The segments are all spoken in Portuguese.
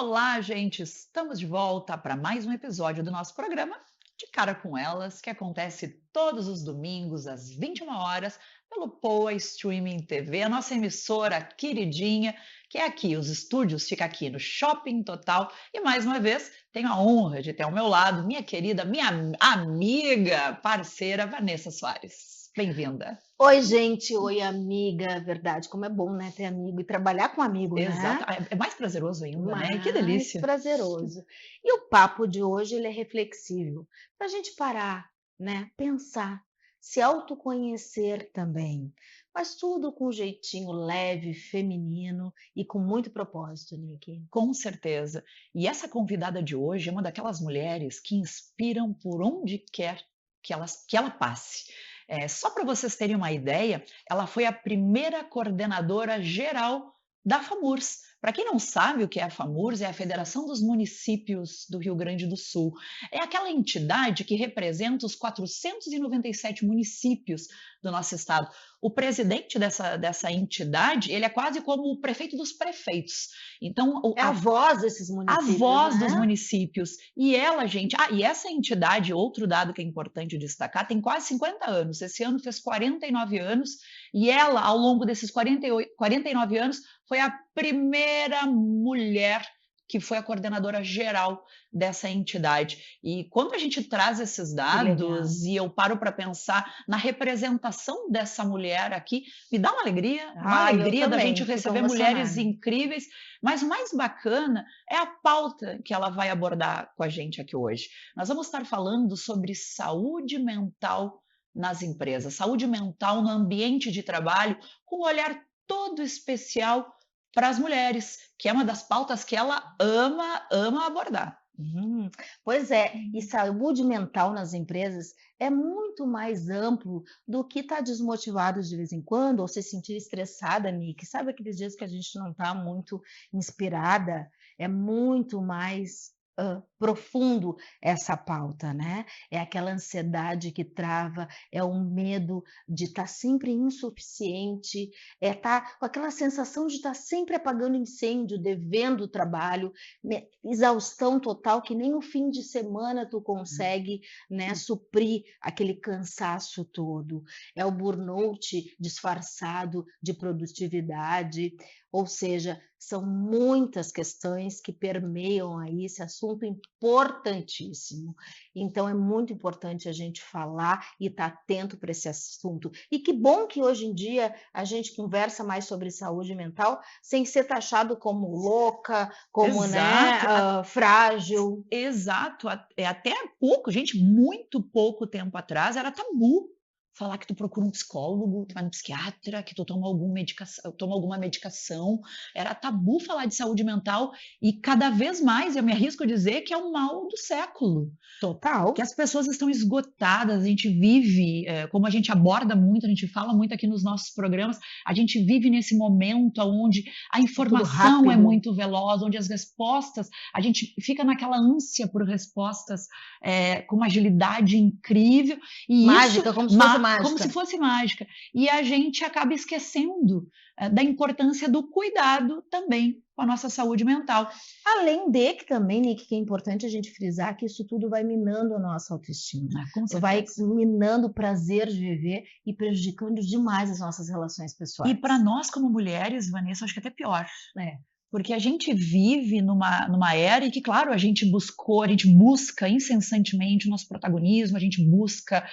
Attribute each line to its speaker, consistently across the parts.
Speaker 1: Olá, gente! Estamos de volta para mais um episódio do nosso programa De Cara com Elas, que acontece todos os domingos às 21 horas pelo Poa Streaming TV, a nossa emissora queridinha, que é aqui, os estúdios ficam aqui no Shopping Total. E mais uma vez, tenho a honra de ter ao meu lado minha querida, minha amiga, parceira Vanessa Soares. Bem-vinda.
Speaker 2: Oi, gente, oi, amiga. Verdade, como é bom, né, ter amigo e trabalhar com amigo,
Speaker 1: Exato.
Speaker 2: né?
Speaker 1: É mais prazeroso ainda, né? Que
Speaker 2: Mais
Speaker 1: delícia.
Speaker 2: prazeroso. E o papo de hoje, ele é reflexivo, para a gente parar, né, pensar, se autoconhecer também, mas tudo com um jeitinho leve, feminino e com muito propósito, Nick.
Speaker 1: Com certeza. E essa convidada de hoje é uma daquelas mulheres que inspiram por onde quer que ela passe. Só para vocês terem uma ideia, ela foi a primeira coordenadora geral da FAMURS. Para quem não sabe o que é a FAMURS, é a Federação dos Municípios do Rio Grande do Sul. É aquela entidade que representa os 497 municípios do nosso estado. O presidente dessa entidade, ele é quase como o prefeito dos prefeitos. Então,
Speaker 2: É a voz desses
Speaker 1: a
Speaker 2: municípios,
Speaker 1: voz dos
Speaker 2: né?
Speaker 1: municípios. E ela, gente, e essa entidade, outro dado que é importante destacar, tem quase 50 anos. Esse ano fez 49 anos, e ela, ao longo desses 49 anos, foi a primeira mulher que foi a coordenadora geral dessa entidade. E quando a gente traz esses
Speaker 2: Que legal.
Speaker 1: dados e eu paro para pensar na representação dessa mulher aqui, me dá uma
Speaker 2: Ah, eu
Speaker 1: alegria da gente
Speaker 2: também, fico
Speaker 1: receber mulheres
Speaker 2: emocionada.
Speaker 1: incríveis, mas o mais bacana é a pauta que ela vai abordar com a gente aqui hoje. Nós vamos estar falando sobre saúde mental nas empresas, saúde mental no ambiente de trabalho, com um olhar todo especial para as mulheres, que é uma das pautas que ela ama abordar.
Speaker 2: Uhum. Pois é, e saúde mental nas empresas é muito mais amplo do que estar desmotivado de vez em quando ou se sentir estressada, Nick. Sabe aqueles dias que a gente não está muito inspirada? É muito mais profundo essa pauta, né? É aquela ansiedade que trava, é o medo de estar sempre insuficiente, é estar com aquela sensação de estar sempre apagando incêndio, devendo o trabalho, exaustão total que nem o fim de semana tu consegue, né, suprir aquele cansaço todo. É o burnout disfarçado de produtividade, ou seja, são muitas questões que permeiam aí esse assunto importantíssimo. Então é muito importante a gente falar e estar atento para esse assunto. E que bom que hoje em dia a gente conversa mais sobre saúde mental sem ser taxado como louca, como, né,
Speaker 1: Exato,
Speaker 2: frágil.
Speaker 1: exato. Até pouco, gente, muito pouco tempo atrás, era tabu falar que tu procura um psicólogo, tu vai no psiquiatra, que tu toma alguma medicação. Era tabu falar de saúde mental e cada vez mais, eu me arrisco a dizer que é o mal do século. Que
Speaker 2: Total,
Speaker 1: as pessoas estão esgotadas, a gente vive, como a gente aborda muito, a gente fala muito aqui nos nossos programas, a gente vive nesse momento onde a
Speaker 2: é tudo
Speaker 1: informação é
Speaker 2: rápido,
Speaker 1: muito veloz, onde as respostas, a gente fica naquela ânsia por respostas com uma agilidade incrível, e isso
Speaker 2: mágica, como se fosse
Speaker 1: como se
Speaker 2: mágica.
Speaker 1: fosse mágica. E a gente acaba esquecendo da importância do cuidado também com a nossa saúde mental.
Speaker 2: Além de que também, Nick, que é importante a gente frisar que isso tudo vai minando a nossa autoestima,
Speaker 1: Com
Speaker 2: vai
Speaker 1: certeza.
Speaker 2: minando o prazer de viver e prejudicando demais as nossas relações
Speaker 1: E para
Speaker 2: pessoais.
Speaker 1: nós, como mulheres, Vanessa, acho que até pior.
Speaker 2: É,
Speaker 1: Porque a gente vive numa era em que, claro, a gente busca incessantemente o nosso protagonismo, a gente busca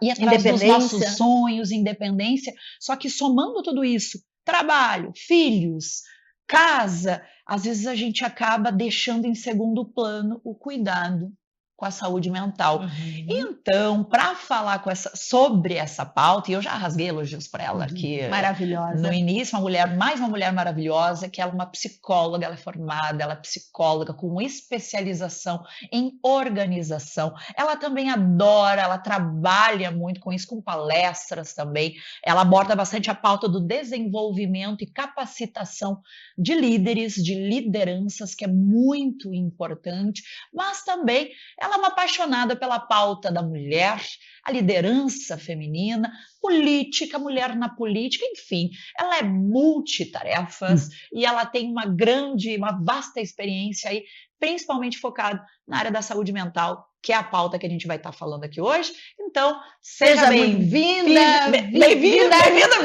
Speaker 1: ir atrás dos nossos
Speaker 2: independência.
Speaker 1: sonhos, independência, só que somando tudo isso, trabalho, filhos, casa, às vezes a gente acaba deixando em segundo plano o cuidado com a saúde mental.
Speaker 2: Uhum,
Speaker 1: Então, para falar sobre essa pauta, e eu já rasguei elogios para ela aqui no
Speaker 2: maravilhosa.
Speaker 1: início, mais uma mulher maravilhosa, que ela é uma psicóloga, ela é formada, ela é psicóloga com especialização em organização. Ela também adora, ela trabalha muito com isso, com palestras também. Ela aborda bastante a pauta do desenvolvimento e capacitação de líderes, de lideranças, que é muito importante, mas também ela ela é uma apaixonada pela pauta da mulher, a liderança feminina, política, mulher na política, enfim, ela é multitarefas e ela tem uma vasta experiência aí, principalmente focada na área da saúde mental, que é a pauta que a gente vai estar falando aqui hoje. Então, seja
Speaker 2: bem-vinda,
Speaker 1: bem-vinda,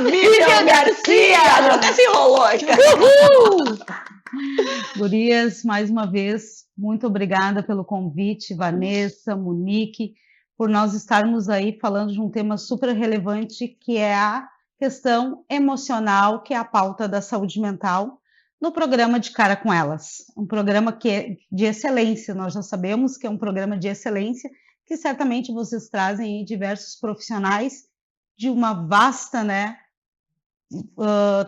Speaker 1: Vivian Garcia! Até se enrolou.
Speaker 2: Uhul! Gurias, mais uma vez, muito obrigada pelo convite, Vanessa, Monique, por nós estarmos aí falando de um tema super relevante, que é a questão emocional, que é a pauta da saúde mental, no programa De Cara com Elas. Um programa que é de excelência, nós já sabemos que é um programa de excelência, que certamente vocês trazem aí diversos profissionais de uma vasta,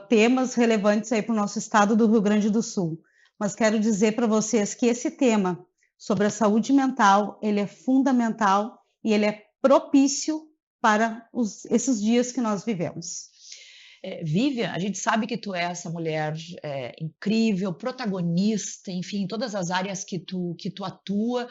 Speaker 2: temas relevantes aí para o nosso estado do Rio Grande do Sul. Mas quero dizer para vocês que esse tema sobre a saúde mental, ele é fundamental e ele é propício para esses dias que nós vivemos.
Speaker 1: Vivian, a gente sabe que tu é essa mulher incrível, protagonista, enfim, em todas as áreas que tu atua,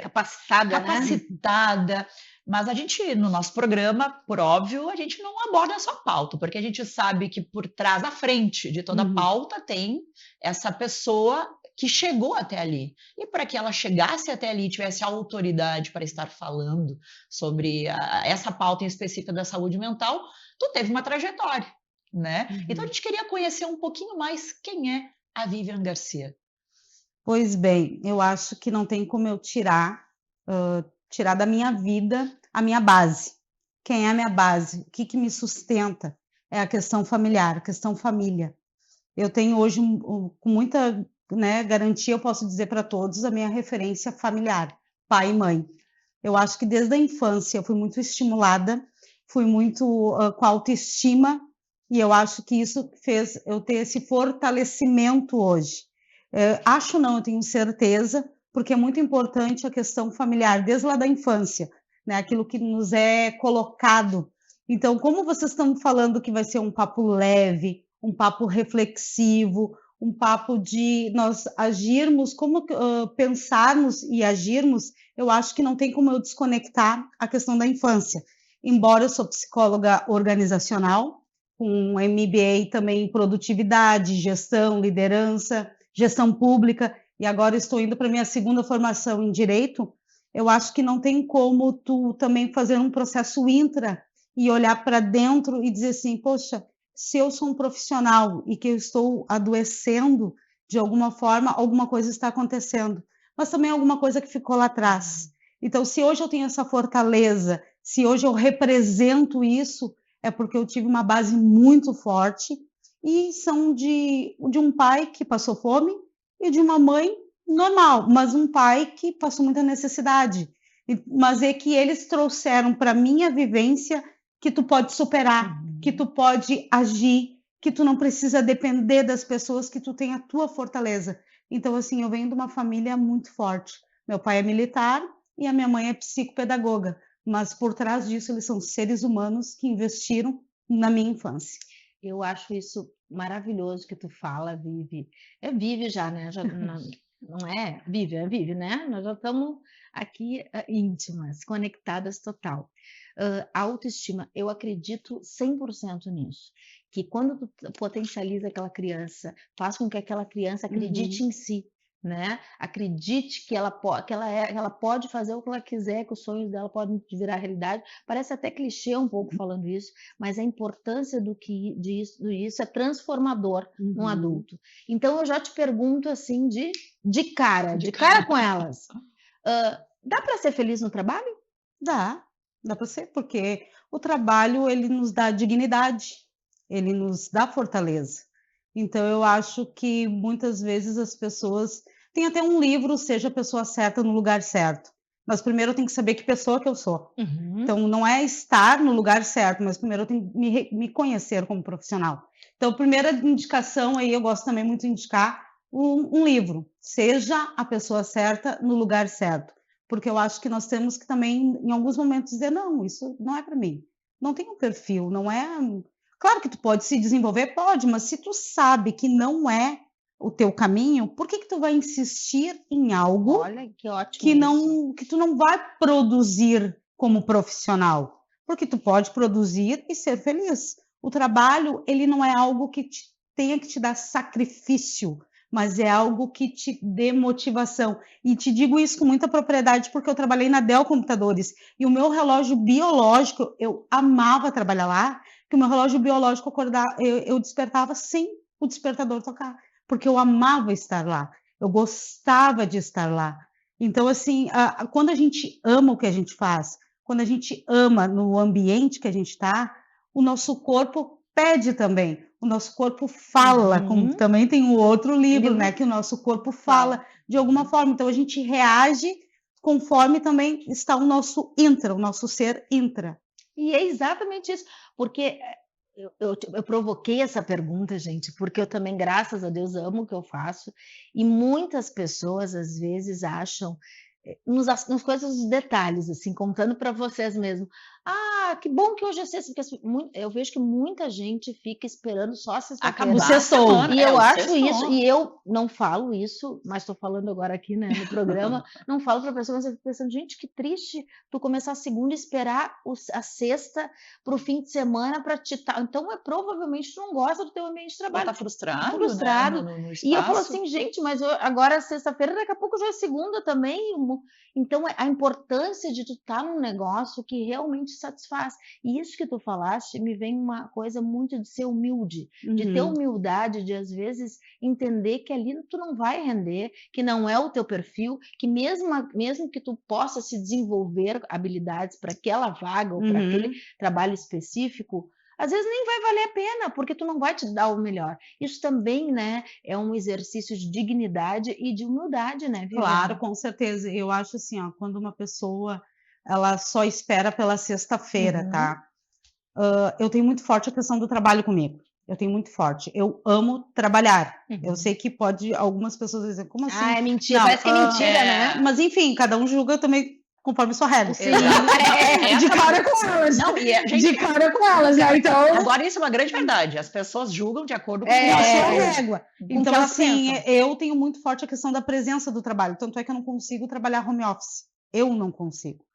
Speaker 1: capacitada, mas a gente, no nosso programa, por óbvio, a gente não aborda só pauta, porque a gente sabe que por trás, à frente de toda a pauta, tem essa pessoa que chegou até ali. E para que ela chegasse até ali, tivesse autoridade para estar falando sobre essa pauta em específica da saúde mental, tu teve uma trajetória, né? Então a gente queria conhecer um pouquinho mais quem é a Vivian Garcia.
Speaker 2: Pois bem, eu acho que não tem como eu tirar da minha vida a minha base. Quem é a minha base? O que me sustenta? É a questão familiar, a questão família. Eu tenho hoje, com muita garantia, eu posso dizer para todos a minha referência familiar, pai e mãe. Eu acho que desde a infância eu fui muito estimulada, fui muito com autoestima, e eu acho que isso fez eu ter esse fortalecimento hoje. Acho não, eu tenho certeza, porque é muito importante a questão familiar, desde lá da infância, né? Aquilo que nos é colocado. Então, como vocês estão falando que vai ser um papo leve, um papo reflexivo, um papo de nós agirmos, como pensarmos e agirmos, eu acho que não tem como eu desconectar a questão da infância. Embora eu sou psicóloga organizacional, com um MBA também em produtividade, gestão, liderança, gestão pública, e agora estou indo para a minha segunda formação em Direito, eu acho que não tem como tu também fazer um processo intra e olhar para dentro e dizer assim, poxa, se eu sou um profissional e que eu estou adoecendo de alguma forma, alguma coisa está acontecendo, mas também alguma coisa que ficou lá atrás. Então, se hoje eu tenho essa fortaleza, se hoje eu represento isso, é porque eu tive uma base muito forte e são de um pai que passou fome e de uma mãe normal, mas um pai que passou muita necessidade. Mas é que eles trouxeram para minha vivência que tu pode superar, que tu pode agir, que tu não precisa depender das pessoas, que tu tem a tua fortaleza. Então, assim, eu venho de uma família muito forte. Meu pai é militar e a minha mãe é psicopedagoga, mas por trás disso eles são seres humanos que investiram na minha infância.
Speaker 3: Eu acho isso maravilhoso que tu fala, Vivi. É Vivi já, né? Já, não é Vivi, né? Nós já estamos aqui íntimas, conectadas total. Autoestima, eu acredito 100% nisso. Que quando tu potencializa aquela criança, faz com que aquela criança acredite em si, né? Acredite que ela pode fazer o que ela quiser, que os sonhos dela podem virar realidade. Parece até clichê um pouco falando isso, mas a importância disso é transformador num adulto. Então eu já te pergunto assim de cara com elas. Dá para ser feliz no trabalho?
Speaker 2: Dá para ser, porque o trabalho ele nos dá dignidade, ele nos dá fortaleza. Então, eu acho que muitas vezes as pessoas... Tem até um livro, Seja a Pessoa Certa no Lugar Certo. Mas primeiro eu tenho que saber que pessoa que eu sou. Então, não é estar no lugar certo, mas primeiro eu tenho que me conhecer como profissional. Então, a primeira indicação aí, eu gosto também muito de indicar um livro. Seja a Pessoa Certa no Lugar Certo. Porque eu acho que nós temos que também, em alguns momentos, dizer, não, isso não é para mim. Não tem um perfil, não é... Claro que tu pode se desenvolver, pode, mas se tu sabe que não é
Speaker 4: o teu caminho, por que que tu vai insistir em algo
Speaker 2: Olha, que ótimo
Speaker 4: que
Speaker 2: isso.
Speaker 4: não que tu não vai produzir como profissional? Porque tu pode produzir e ser feliz. O trabalho, ele não é algo que tenha que te dar sacrifício, mas é algo que te dê motivação. E te digo isso com muita propriedade, porque eu trabalhei na Dell Computadores, e o meu relógio biológico, eu amava trabalhar lá, que o meu relógio biológico eu despertava sem o despertador tocar, porque eu amava estar lá, eu gostava de estar lá. Então, assim, quando a gente ama o que a gente faz, quando a gente ama no ambiente que a gente está, o nosso corpo pede também, o nosso corpo fala, como
Speaker 2: Uhum.
Speaker 4: também tem o outro livro,
Speaker 2: Livro
Speaker 4: né, que o nosso corpo
Speaker 2: fala.
Speaker 4: fala de alguma forma. Então, a gente reage conforme também está o nosso intra, o nosso ser intra.
Speaker 2: E é exatamente isso, porque eu provoquei essa pergunta, gente, porque eu também, graças a Deus, amo o que eu faço, e muitas pessoas às vezes acham nas coisas dos detalhes, assim, contando para vocês mesmo. Ah, que bom que hoje é sexta, porque eu vejo que muita gente fica esperando só a
Speaker 4: O
Speaker 2: sexta-feira.
Speaker 1: Acabar a
Speaker 4: sextou.
Speaker 1: semana.
Speaker 2: E
Speaker 1: É,
Speaker 2: eu
Speaker 1: o
Speaker 2: acho isso,
Speaker 1: sextou.
Speaker 2: e eu não falo isso, mas estou falando agora aqui, né, no programa, não falo para a pessoa, mas eu fico pensando, gente, que triste tu começar a segunda e esperar a sexta para o fim de semana para te então provavelmente tu não gosta do teu ambiente de
Speaker 1: Ou
Speaker 2: trabalho.
Speaker 1: tá frustrado, né,
Speaker 2: Frustrado.
Speaker 1: no
Speaker 2: E eu falo
Speaker 1: espaço.
Speaker 2: assim, gente, mas agora é sexta-feira, daqui a pouco já é segunda também. Então, a importância de tu estar num negócio que realmente satisfaz. E isso que tu falaste, me vem uma coisa muito de ser humilde, de ter
Speaker 4: Uhum.
Speaker 2: humildade, de às vezes entender que ali tu não vai render, que não é o teu perfil, que mesmo que tu possa se desenvolver habilidades para aquela vaga ou para aquele
Speaker 4: Uhum.
Speaker 2: trabalho específico, às vezes nem vai valer a pena, porque tu não vai te dar o melhor. Isso também, né, é um exercício de dignidade e de humildade, né,
Speaker 4: Claro,
Speaker 2: Viviane?
Speaker 4: com certeza. Eu acho assim, ó, quando uma pessoa ela só espera pela sexta-feira,
Speaker 2: Uhum.
Speaker 4: tá? Eu tenho muito forte a questão do trabalho comigo. Eu tenho muito forte. Eu amo trabalhar. Eu
Speaker 2: Uhum.
Speaker 4: sei que pode algumas pessoas dizer, como
Speaker 2: Ah,
Speaker 4: assim?
Speaker 2: é mentira,
Speaker 4: Não,
Speaker 2: parece que é mentira, né?
Speaker 4: mas enfim, cada um julga também conforme sua régua.
Speaker 2: Sim,
Speaker 1: Exato.
Speaker 4: De
Speaker 1: Essa
Speaker 4: cara com elas.
Speaker 1: não, e a
Speaker 4: De
Speaker 1: gente
Speaker 4: cara com elas, né? Então,
Speaker 1: agora isso é uma grande verdade, as pessoas julgam de acordo com o que
Speaker 4: com a
Speaker 1: elas
Speaker 4: sua
Speaker 2: é,
Speaker 1: pensam.
Speaker 4: régua.
Speaker 2: com o
Speaker 4: Então,
Speaker 2: que elas
Speaker 4: assim,
Speaker 2: pensam.
Speaker 4: eu tenho muito forte a questão da presença do trabalho. Tanto é que eu não consigo trabalhar home office. Eu não consigo.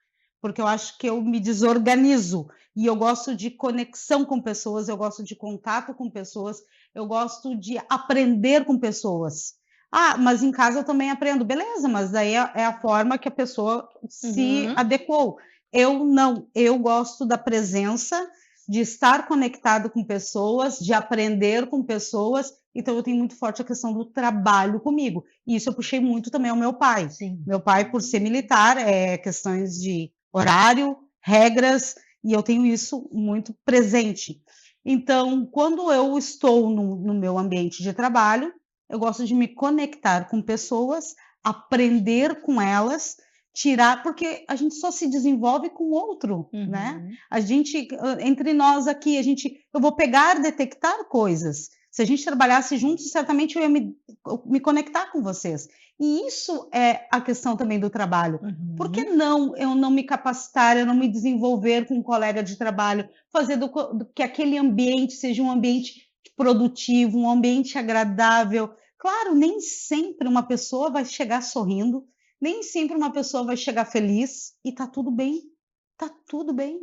Speaker 4: Porque eu acho que eu me desorganizo. E eu gosto de conexão com pessoas, eu gosto de contato com pessoas, eu gosto de aprender com pessoas. Ah, mas em casa eu também aprendo. Beleza, mas daí é a forma que a pessoa se
Speaker 2: Uhum.
Speaker 4: adequou. Eu não. Eu gosto da presença, de estar conectado com pessoas, de aprender com pessoas. Então, eu tenho muito forte a questão do trabalho comigo. E isso eu puxei muito também ao meu pai.
Speaker 2: Sim.
Speaker 4: Meu pai, por ser militar, questões de horário, regras, e eu tenho isso muito presente. Então, quando eu estou no meu ambiente de trabalho, eu gosto de me conectar com pessoas, aprender com elas, tirar, porque a gente só se desenvolve com o outro, né?
Speaker 2: Uhum.
Speaker 4: A gente, entre nós aqui, eu vou pegar, detectar coisas. Se a gente trabalhasse juntos, certamente eu ia me conectar com vocês. E isso é a questão também do trabalho. Por que
Speaker 2: Uhum.
Speaker 4: não eu não me capacitar, eu não me desenvolver com um colega de trabalho, fazer que aquele ambiente seja um ambiente produtivo, um ambiente agradável? Claro, nem sempre uma pessoa vai chegar sorrindo, nem sempre uma pessoa vai chegar feliz e tá tudo bem, tá tudo bem.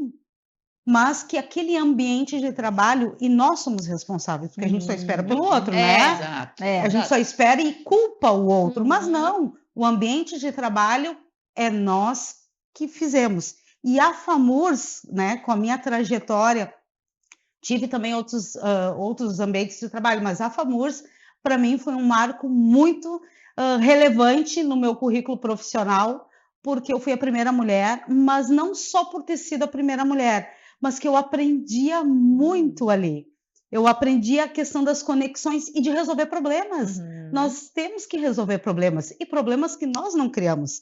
Speaker 4: Mas que aquele ambiente de trabalho, e nós somos responsáveis, porque a gente só espera pelo outro, né?
Speaker 1: Exato,
Speaker 4: A gente
Speaker 1: exato.
Speaker 4: só espera e culpa o outro, mas
Speaker 2: Uhum.
Speaker 4: não, o ambiente de trabalho é nós que fizemos. E a FAMURS, né, com a minha trajetória, tive também outros ambientes de trabalho, mas a FAMURS, para mim, foi um marco muito relevante no meu currículo profissional, porque eu fui a primeira mulher, mas não só por ter sido a primeira mulher, mas que eu aprendia muito ali. Eu aprendi a questão das conexões e de resolver problemas.
Speaker 2: Uhum.
Speaker 4: Nós temos que resolver problemas, e problemas que nós não criamos,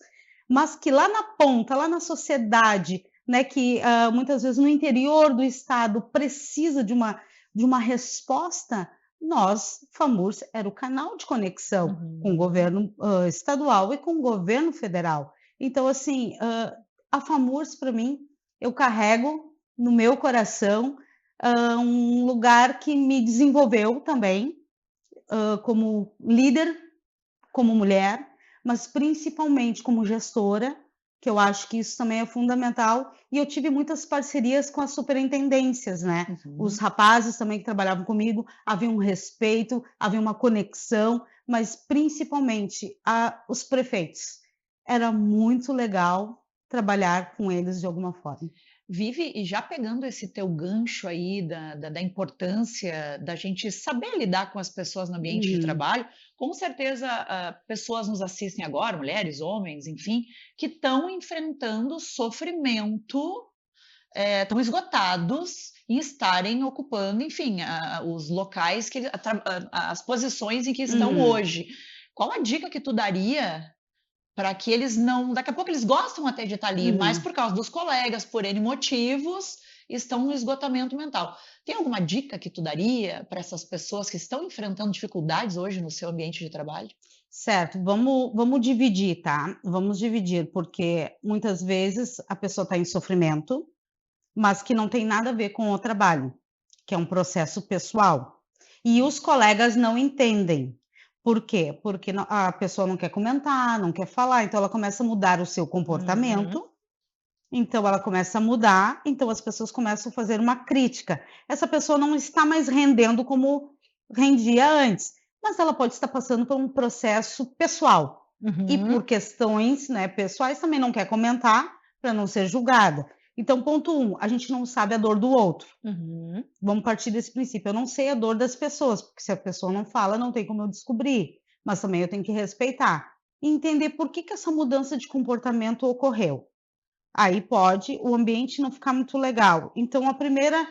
Speaker 4: mas que lá na ponta, lá na sociedade, né, que muitas vezes no interior do estado precisa de uma resposta, nós, FAMURS, era o canal de conexão com o
Speaker 2: Uhum.
Speaker 4: governo estadual e com o governo federal. Então, assim, a FAMURS, para mim, eu carrego no meu coração um lugar que me desenvolveu também. como líder, como mulher, mas principalmente como gestora, que eu acho que isso também é fundamental. E eu tive muitas parcerias com as superintendências, né? Os rapazes também que trabalhavam comigo, havia um respeito, havia uma conexão, mas principalmente os prefeitos. Era muito legal trabalhar com eles de alguma forma.
Speaker 1: Vive, e já pegando esse teu gancho aí da importância da gente saber lidar com as pessoas no ambiente de trabalho, com certeza pessoas nos assistem agora, mulheres, homens, enfim, que estão enfrentando sofrimento, estão esgotados em estarem ocupando, enfim, os locais, as posições em que estão hoje. Qual a dica que tu daria para que eles não. Daqui a pouco eles gostam até de estar ali, mas por causa dos colegas, por N motivos, estão no esgotamento mental. Tem alguma dica que tu daria para essas pessoas que estão enfrentando dificuldades hoje no seu ambiente de trabalho?
Speaker 4: Certo, vamos dividir, tá? Vamos dividir, porque muitas vezes a pessoa está em sofrimento, mas que não tem nada a ver com o trabalho, que é um processo pessoal. E os colegas não entendem. Por quê? Porque a pessoa não quer comentar, não quer falar, então ela começa a mudar o seu comportamento, então ela começa a mudar, então as pessoas começam a fazer uma crítica. Essa pessoa não está mais rendendo como rendia antes, mas ela pode estar passando por um processo pessoal. E por questões, né, pessoais também não quer comentar para não ser julgada. Então, ponto 1, a gente não sabe a dor do outro. Vamos partir desse princípio. Eu não sei a dor das pessoas, porque se a pessoa não fala, não tem como eu descobrir. Mas também eu tenho que respeitar. E entender por que essa mudança de comportamento ocorreu. Aí pode o ambiente não ficar muito legal. Então, a primeira,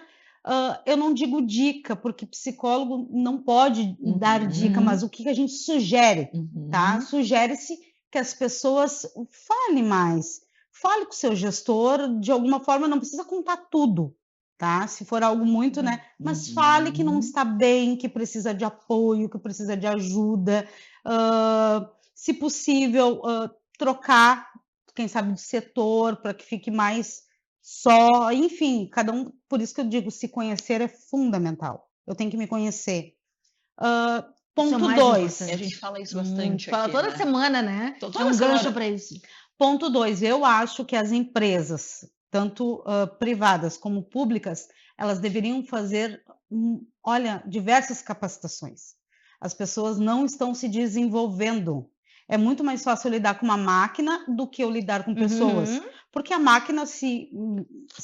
Speaker 4: eu não digo dica, porque psicólogo não pode dar dica, mas o que a gente sugere, tá? Sugere-se que as pessoas falem mais. Fale com o seu gestor, de alguma forma, não precisa contar tudo, tá? Se for algo muito, né? Mas fale que não está bem, que precisa de apoio, que precisa de ajuda. Se possível, trocar, quem sabe, de setor, para que fique mais só. Enfim, cada um. Por isso que eu digo, se conhecer é fundamental. Eu tenho que me conhecer. Ponto 2.
Speaker 1: A gente fala isso bastante
Speaker 2: Fala
Speaker 1: aqui,
Speaker 2: toda
Speaker 1: né?
Speaker 2: semana, né?
Speaker 1: Toda
Speaker 2: Tem um
Speaker 1: semana.
Speaker 2: gancho para isso.
Speaker 4: Ponto 2, eu acho que as empresas, tanto privadas como públicas, elas deveriam fazer, olha, diversas capacitações. As pessoas não estão se desenvolvendo. É muito mais fácil lidar com uma máquina do que eu lidar com pessoas. Porque a máquina, se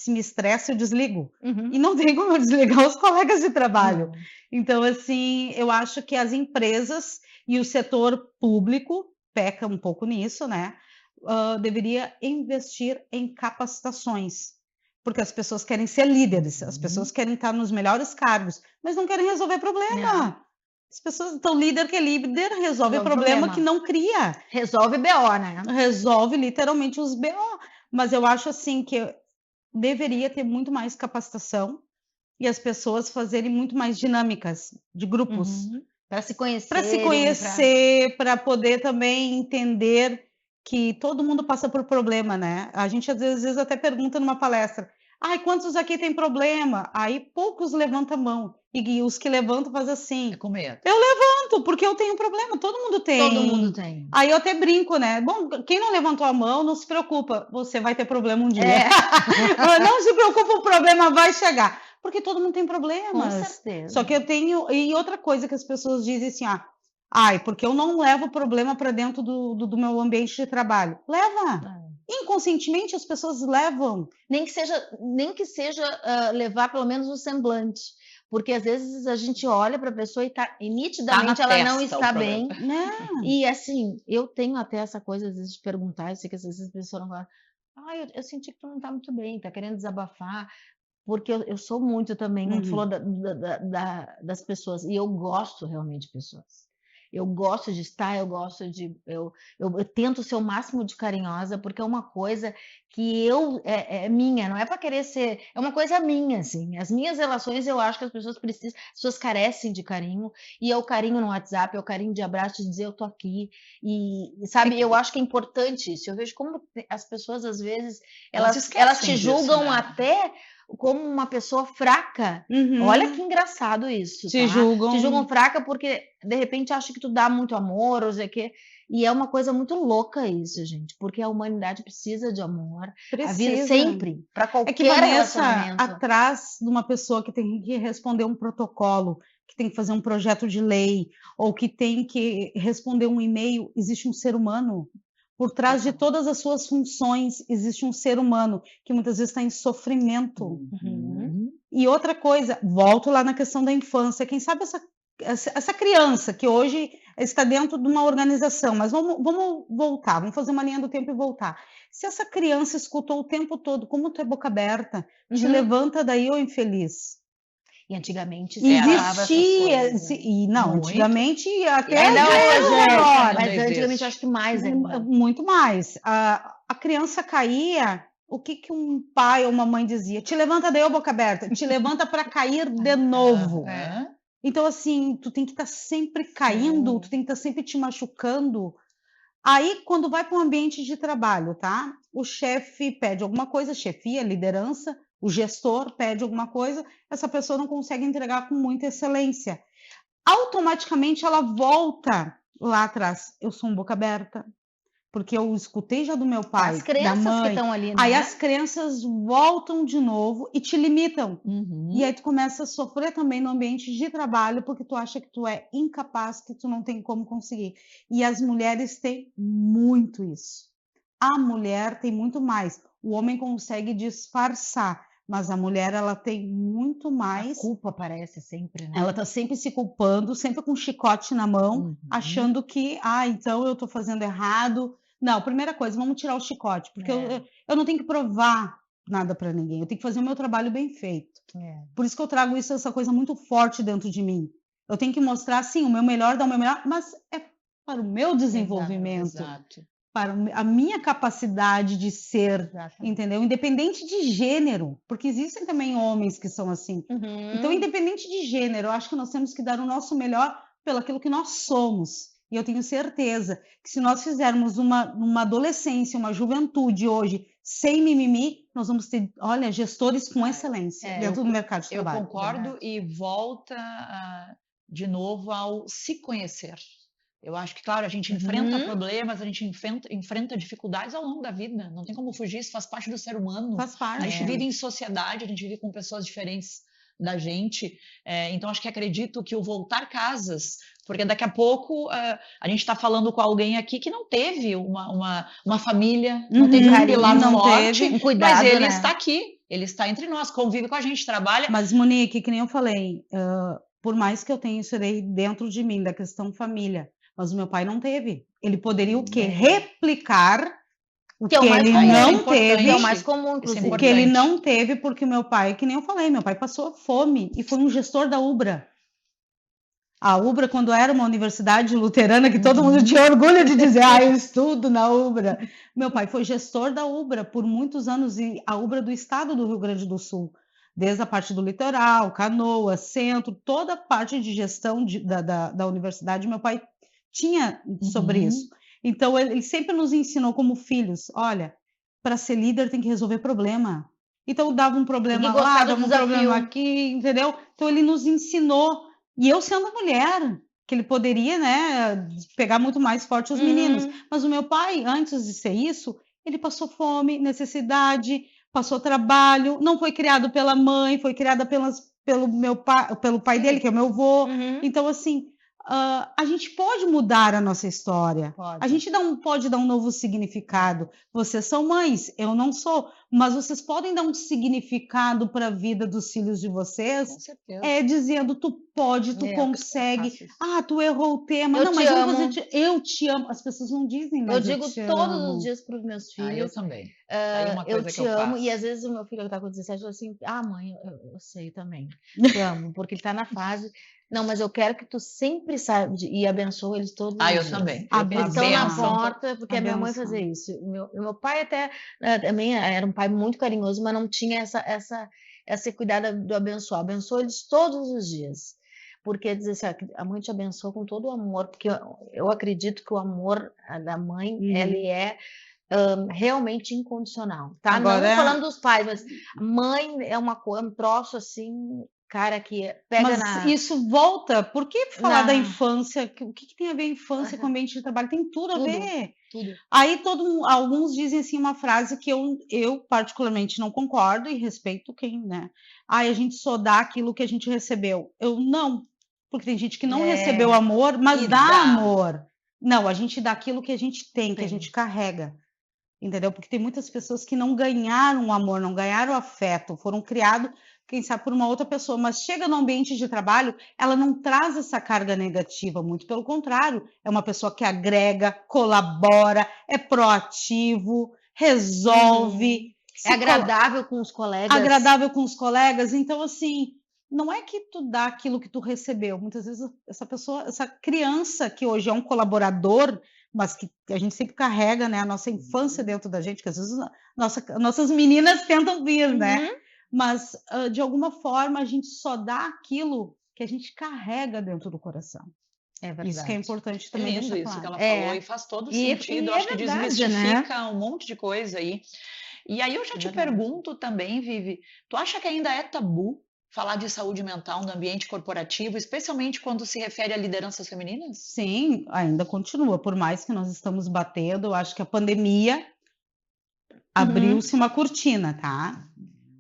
Speaker 4: me estressa, eu desligo. E não tem como eu desligar os colegas de trabalho. Então, assim, eu acho que as empresas e o setor público peca um pouco nisso, né? Deveria investir em capacitações, porque as pessoas querem ser líderes, as pessoas querem estar nos melhores cargos, mas não querem resolver problema. As pessoas, então, líder que é líder resolve problema que não cria.
Speaker 2: Resolve BO, né?
Speaker 4: Resolve literalmente os BO. Mas eu acho assim que deveria ter muito mais capacitação e as pessoas fazerem muito mais dinâmicas de grupos.
Speaker 2: Para se conhecer.
Speaker 4: Para se conhecer, para poder também entender que todo mundo passa por problema, né? A gente às vezes até pergunta numa palestra: ai, quantos aqui tem problema? Aí poucos levantam a mão. E os que levantam fazem assim.
Speaker 1: É com medo.
Speaker 4: Eu levanto, porque eu tenho problema, todo mundo tem.
Speaker 2: Todo mundo tem.
Speaker 4: Aí eu até brinco, né? Bom, quem não levantou a mão, não se preocupa, você vai ter problema um dia. Não se preocupa, o problema vai chegar. Porque todo mundo tem problemas.
Speaker 2: Com certeza.
Speaker 4: Só que eu tenho. E outra coisa que as pessoas dizem assim: ai, porque eu não levo problema para dentro do meu ambiente de trabalho. Leva! Inconscientemente as pessoas levam.
Speaker 2: Nem que seja levar pelo menos o semblante. Porque às vezes a gente olha para a pessoa e nitidamente ela não está bem. E assim, eu tenho até essa coisa, às vezes, de perguntar, eu sei que às vezes as pessoas não falam, eu senti que tu não está muito bem, está querendo desabafar. Porque eu sou muito também, como tu falou, das pessoas, e eu gosto realmente de pessoas. Eu gosto de estar, eu tento ser o máximo de carinhosa, porque é uma coisa que é minha, não é para querer ser, é uma coisa minha, assim. As minhas relações, eu acho que as pessoas precisam, as pessoas carecem de carinho, e é o carinho no WhatsApp, é o carinho de abraço, de dizer eu tô aqui, e sabe, eu acho que é importante isso. Eu vejo como as pessoas, às vezes, elas te julgam, né? Até como uma pessoa fraca.
Speaker 4: Uhum.
Speaker 2: Olha que engraçado isso,
Speaker 4: Te
Speaker 2: tá?
Speaker 4: julgam.
Speaker 2: Te julgam fraca porque de repente acham que tu dá muito amor, ou sei o quê. E é uma coisa muito louca isso, gente, porque a humanidade precisa de amor. A vida
Speaker 4: Precisa.
Speaker 2: sempre, para
Speaker 4: É que,
Speaker 2: qualquer
Speaker 4: Vanessa,
Speaker 2: relacionamento.
Speaker 4: atrás de uma pessoa que tem que responder um protocolo, que tem que fazer um projeto de lei, ou que tem que responder um e-mail, existe um ser humano. Por trás de todas as suas funções, existe um ser humano que muitas vezes está em sofrimento.
Speaker 1: Uhum.
Speaker 4: E outra coisa, volto lá na questão da infância. Quem sabe essa criança que hoje está dentro de uma organização, mas vamos voltar, vamos fazer uma linha do tempo e voltar. Se essa criança escutou o tempo todo, como tu é boca aberta, te
Speaker 2: Uhum.
Speaker 4: levanta daí, ô infeliz.
Speaker 2: E antigamente se falava essas
Speaker 4: Existia,
Speaker 2: coisas, né?
Speaker 4: e não,
Speaker 1: Muito.
Speaker 4: antigamente
Speaker 2: E
Speaker 4: até
Speaker 2: ainda hoje,
Speaker 4: agora.
Speaker 2: mas
Speaker 1: Ainda
Speaker 2: antigamente
Speaker 1: existe.
Speaker 2: eu acho que mais ainda.
Speaker 4: Muito mais. A criança caía, o que um pai ou uma mãe dizia? Te levanta daí, ô boca aberta, te levanta para cair de novo.
Speaker 1: Aham.
Speaker 4: Então, assim, tu tem que estar sempre caindo, tu tem que estar sempre te machucando. Aí, quando vai para um ambiente de trabalho, tá? O chefe pede alguma coisa, chefia, liderança, o gestor pede alguma coisa, essa pessoa não consegue entregar com muita excelência. Automaticamente ela volta lá atrás. Eu sou um boca aberta, porque eu escutei já do meu pai,
Speaker 2: As
Speaker 4: da
Speaker 2: crenças que
Speaker 4: mãe.
Speaker 2: estão ali,
Speaker 4: Aí
Speaker 2: né?
Speaker 4: as crenças voltam de novo e te limitam.
Speaker 1: Uhum.
Speaker 4: E aí tu começa a sofrer também no ambiente de trabalho, porque tu acha que tu é incapaz, que tu não tem como conseguir. E as mulheres têm muito isso. A mulher tem muito mais. O homem consegue disfarçar, mas a mulher ela tem muito
Speaker 2: A
Speaker 4: mais.
Speaker 2: culpa aparece sempre, né?
Speaker 4: Ela tá sempre se culpando, sempre com um chicote na mão,
Speaker 1: Uhum.
Speaker 4: achando que, então eu tô fazendo errado. Não, primeira coisa, vamos tirar o chicote, porque eu não tenho que provar nada para ninguém, eu tenho que fazer o meu trabalho bem feito. Por isso que eu trago essa coisa muito forte dentro de mim. Eu tenho que mostrar, sim, o meu melhor, dar o meu melhor, mas é para o meu desenvolvimento,
Speaker 1: Exato.
Speaker 4: para a minha capacidade de ser,
Speaker 2: Exatamente.
Speaker 4: entendeu? Independente de gênero, porque existem também homens que são assim.
Speaker 2: Uhum.
Speaker 4: Então, independente de gênero, eu acho que nós temos que dar o nosso melhor pelo aquilo que nós somos. E eu tenho certeza que se nós fizermos uma adolescência, uma juventude hoje sem mimimi, nós vamos ter, olha, gestores com excelência dentro do mercado de
Speaker 1: Eu
Speaker 4: trabalho.
Speaker 1: concordo e volta de novo ao se conhecer. Eu acho que, claro, a gente enfrenta problemas, a gente enfrenta dificuldades ao longo da vida. Não tem como fugir, isso faz parte do ser humano.
Speaker 4: Faz parte.
Speaker 1: A gente vive em sociedade, a gente vive com pessoas diferentes da gente. Então, acho que acredito que o voltar casas, porque daqui a pouco a gente está falando com alguém aqui que não teve uma família, não teve um pilar
Speaker 4: não
Speaker 1: forte,
Speaker 4: teve
Speaker 2: um cuidado,
Speaker 1: mas ele
Speaker 2: né?
Speaker 1: está aqui, ele está entre nós, convive com a gente, trabalha.
Speaker 4: Mas, Monique, que nem eu falei, por mais que eu tenha isso aí dentro de mim, da questão família, mas o meu pai não teve. Ele poderia o quê? Replicar o que
Speaker 2: é o mais
Speaker 4: ele
Speaker 2: comum,
Speaker 4: não
Speaker 1: importante.
Speaker 4: teve.
Speaker 2: Que é o mais comum,
Speaker 1: Isso é
Speaker 2: inclusive.
Speaker 4: O que ele
Speaker 1: importante.
Speaker 4: não teve, porque o meu pai, que nem eu falei, meu pai passou fome e foi um gestor da Ubra. A Ubra, quando era uma universidade luterana, que todo mundo tinha orgulho de dizer, eu estudo na Ubra. Meu pai foi gestor da Ubra por muitos anos, e a Ubra do estado do Rio Grande do Sul. Desde a parte do litoral, Canoa, centro, toda a parte de gestão da universidade, meu pai tinha sobre isso. Então, ele sempre nos ensinou como filhos, olha, para ser líder tem que resolver problema. Então, dava um problema lá, dava um problema aqui, entendeu? Então, ele nos ensinou. E eu sendo mulher, que ele poderia, né, pegar muito mais forte os meninos. Mas o meu pai, antes de ser isso, ele passou fome, necessidade, passou trabalho, não foi criado pela mãe, foi criada pelo pai dele, que é o meu avô. Então, assim, a gente pode mudar a nossa história.
Speaker 2: Pode.
Speaker 4: A gente pode dar um novo significado. Vocês são mães, eu não sou, mas vocês podem dar um significado para a vida dos filhos de vocês.
Speaker 1: Com certeza.
Speaker 4: Dizendo, tu pode, tu consegue. Tu errou o tema.
Speaker 2: Eu te amo.
Speaker 4: Eu te amo. As pessoas não dizem, mas
Speaker 2: eu digo todos os dias para os meus filhos.
Speaker 1: Eu também. Uma coisa
Speaker 2: eu te amo. E às vezes o meu filho está com 17 fala assim, mãe, eu sei também. Te amo, porque ele está na fase. Não, mas eu quero que tu sempre saiba e abençoe eles todos os dias.
Speaker 1: Eu também.
Speaker 2: Eles estão na
Speaker 1: Abençoa.
Speaker 2: porta, porque a minha mãe fazia isso. Meu pai até também era um pai muito carinhoso, mas não tinha esse cuidado do abençoar. Abençoa eles todos os dias. Porque dizer assim, a mãe te abençoa com todo o amor, porque eu acredito que o amor da mãe, ele é realmente incondicional, tá? Não
Speaker 4: Agora,
Speaker 2: falando dos pais, mas mãe é um troço assim, cara, que pega
Speaker 4: mas isso volta. Por que falar da
Speaker 2: na
Speaker 4: infância? O que que tem a ver a infância com o
Speaker 2: aham,
Speaker 4: ambiente de trabalho? Tem tudo a
Speaker 2: tudo,
Speaker 4: ver.
Speaker 2: tudo.
Speaker 4: Aí alguns dizem assim uma frase que eu particularmente não concordo e respeito quem, né? Ai, a gente só dá aquilo que a gente recebeu. Eu não, porque tem gente que não recebeu
Speaker 2: É,
Speaker 4: amor, mas
Speaker 1: E
Speaker 4: dá
Speaker 1: dá.
Speaker 4: amor. Não, a gente dá aquilo que a gente tem, que a
Speaker 2: tem.
Speaker 4: gente carrega. Entendeu? Porque tem muitas pessoas que não ganharam amor, não ganharam afeto, foram criados, quem sabe, por uma outra pessoa, mas chega no ambiente de trabalho, ela não traz essa carga negativa, muito pelo contrário, é uma pessoa que agrega, colabora, é proativo,
Speaker 2: Uhum.
Speaker 4: resolve,
Speaker 2: É
Speaker 4: se colo
Speaker 2: agradável com os colegas.
Speaker 4: agradável com os colegas, então assim, não é que tu dá aquilo que tu recebeu, muitas vezes essa pessoa, essa criança que hoje é um colaborador, mas que a gente sempre carrega, né, a nossa infância dentro da gente, que às vezes nossas meninas tentam vir, né,
Speaker 2: Uhum.
Speaker 4: mas de alguma forma a gente só dá aquilo que a gente carrega dentro do coração.
Speaker 2: É
Speaker 4: Isso que é
Speaker 2: verdade.
Speaker 4: importante
Speaker 1: Que
Speaker 4: também
Speaker 1: lindo
Speaker 4: deixar
Speaker 1: isso que
Speaker 4: claro.
Speaker 1: ela falou
Speaker 2: É.
Speaker 1: e faz todo
Speaker 2: E
Speaker 1: sentido. Eu
Speaker 2: é
Speaker 1: acho que
Speaker 2: verdade, né?
Speaker 1: desmistifica um monte de coisa aí. E aí eu já
Speaker 2: É
Speaker 1: te
Speaker 2: verdade.
Speaker 1: pergunto também, Vivi, tu acha que ainda é tabu falar de saúde mental no ambiente corporativo, especialmente quando se refere a lideranças femininas?
Speaker 4: Sim, ainda continua, por mais que nós estamos batendo, eu acho que a pandemia
Speaker 2: Uhum.
Speaker 4: abriu-se uma cortina, tá?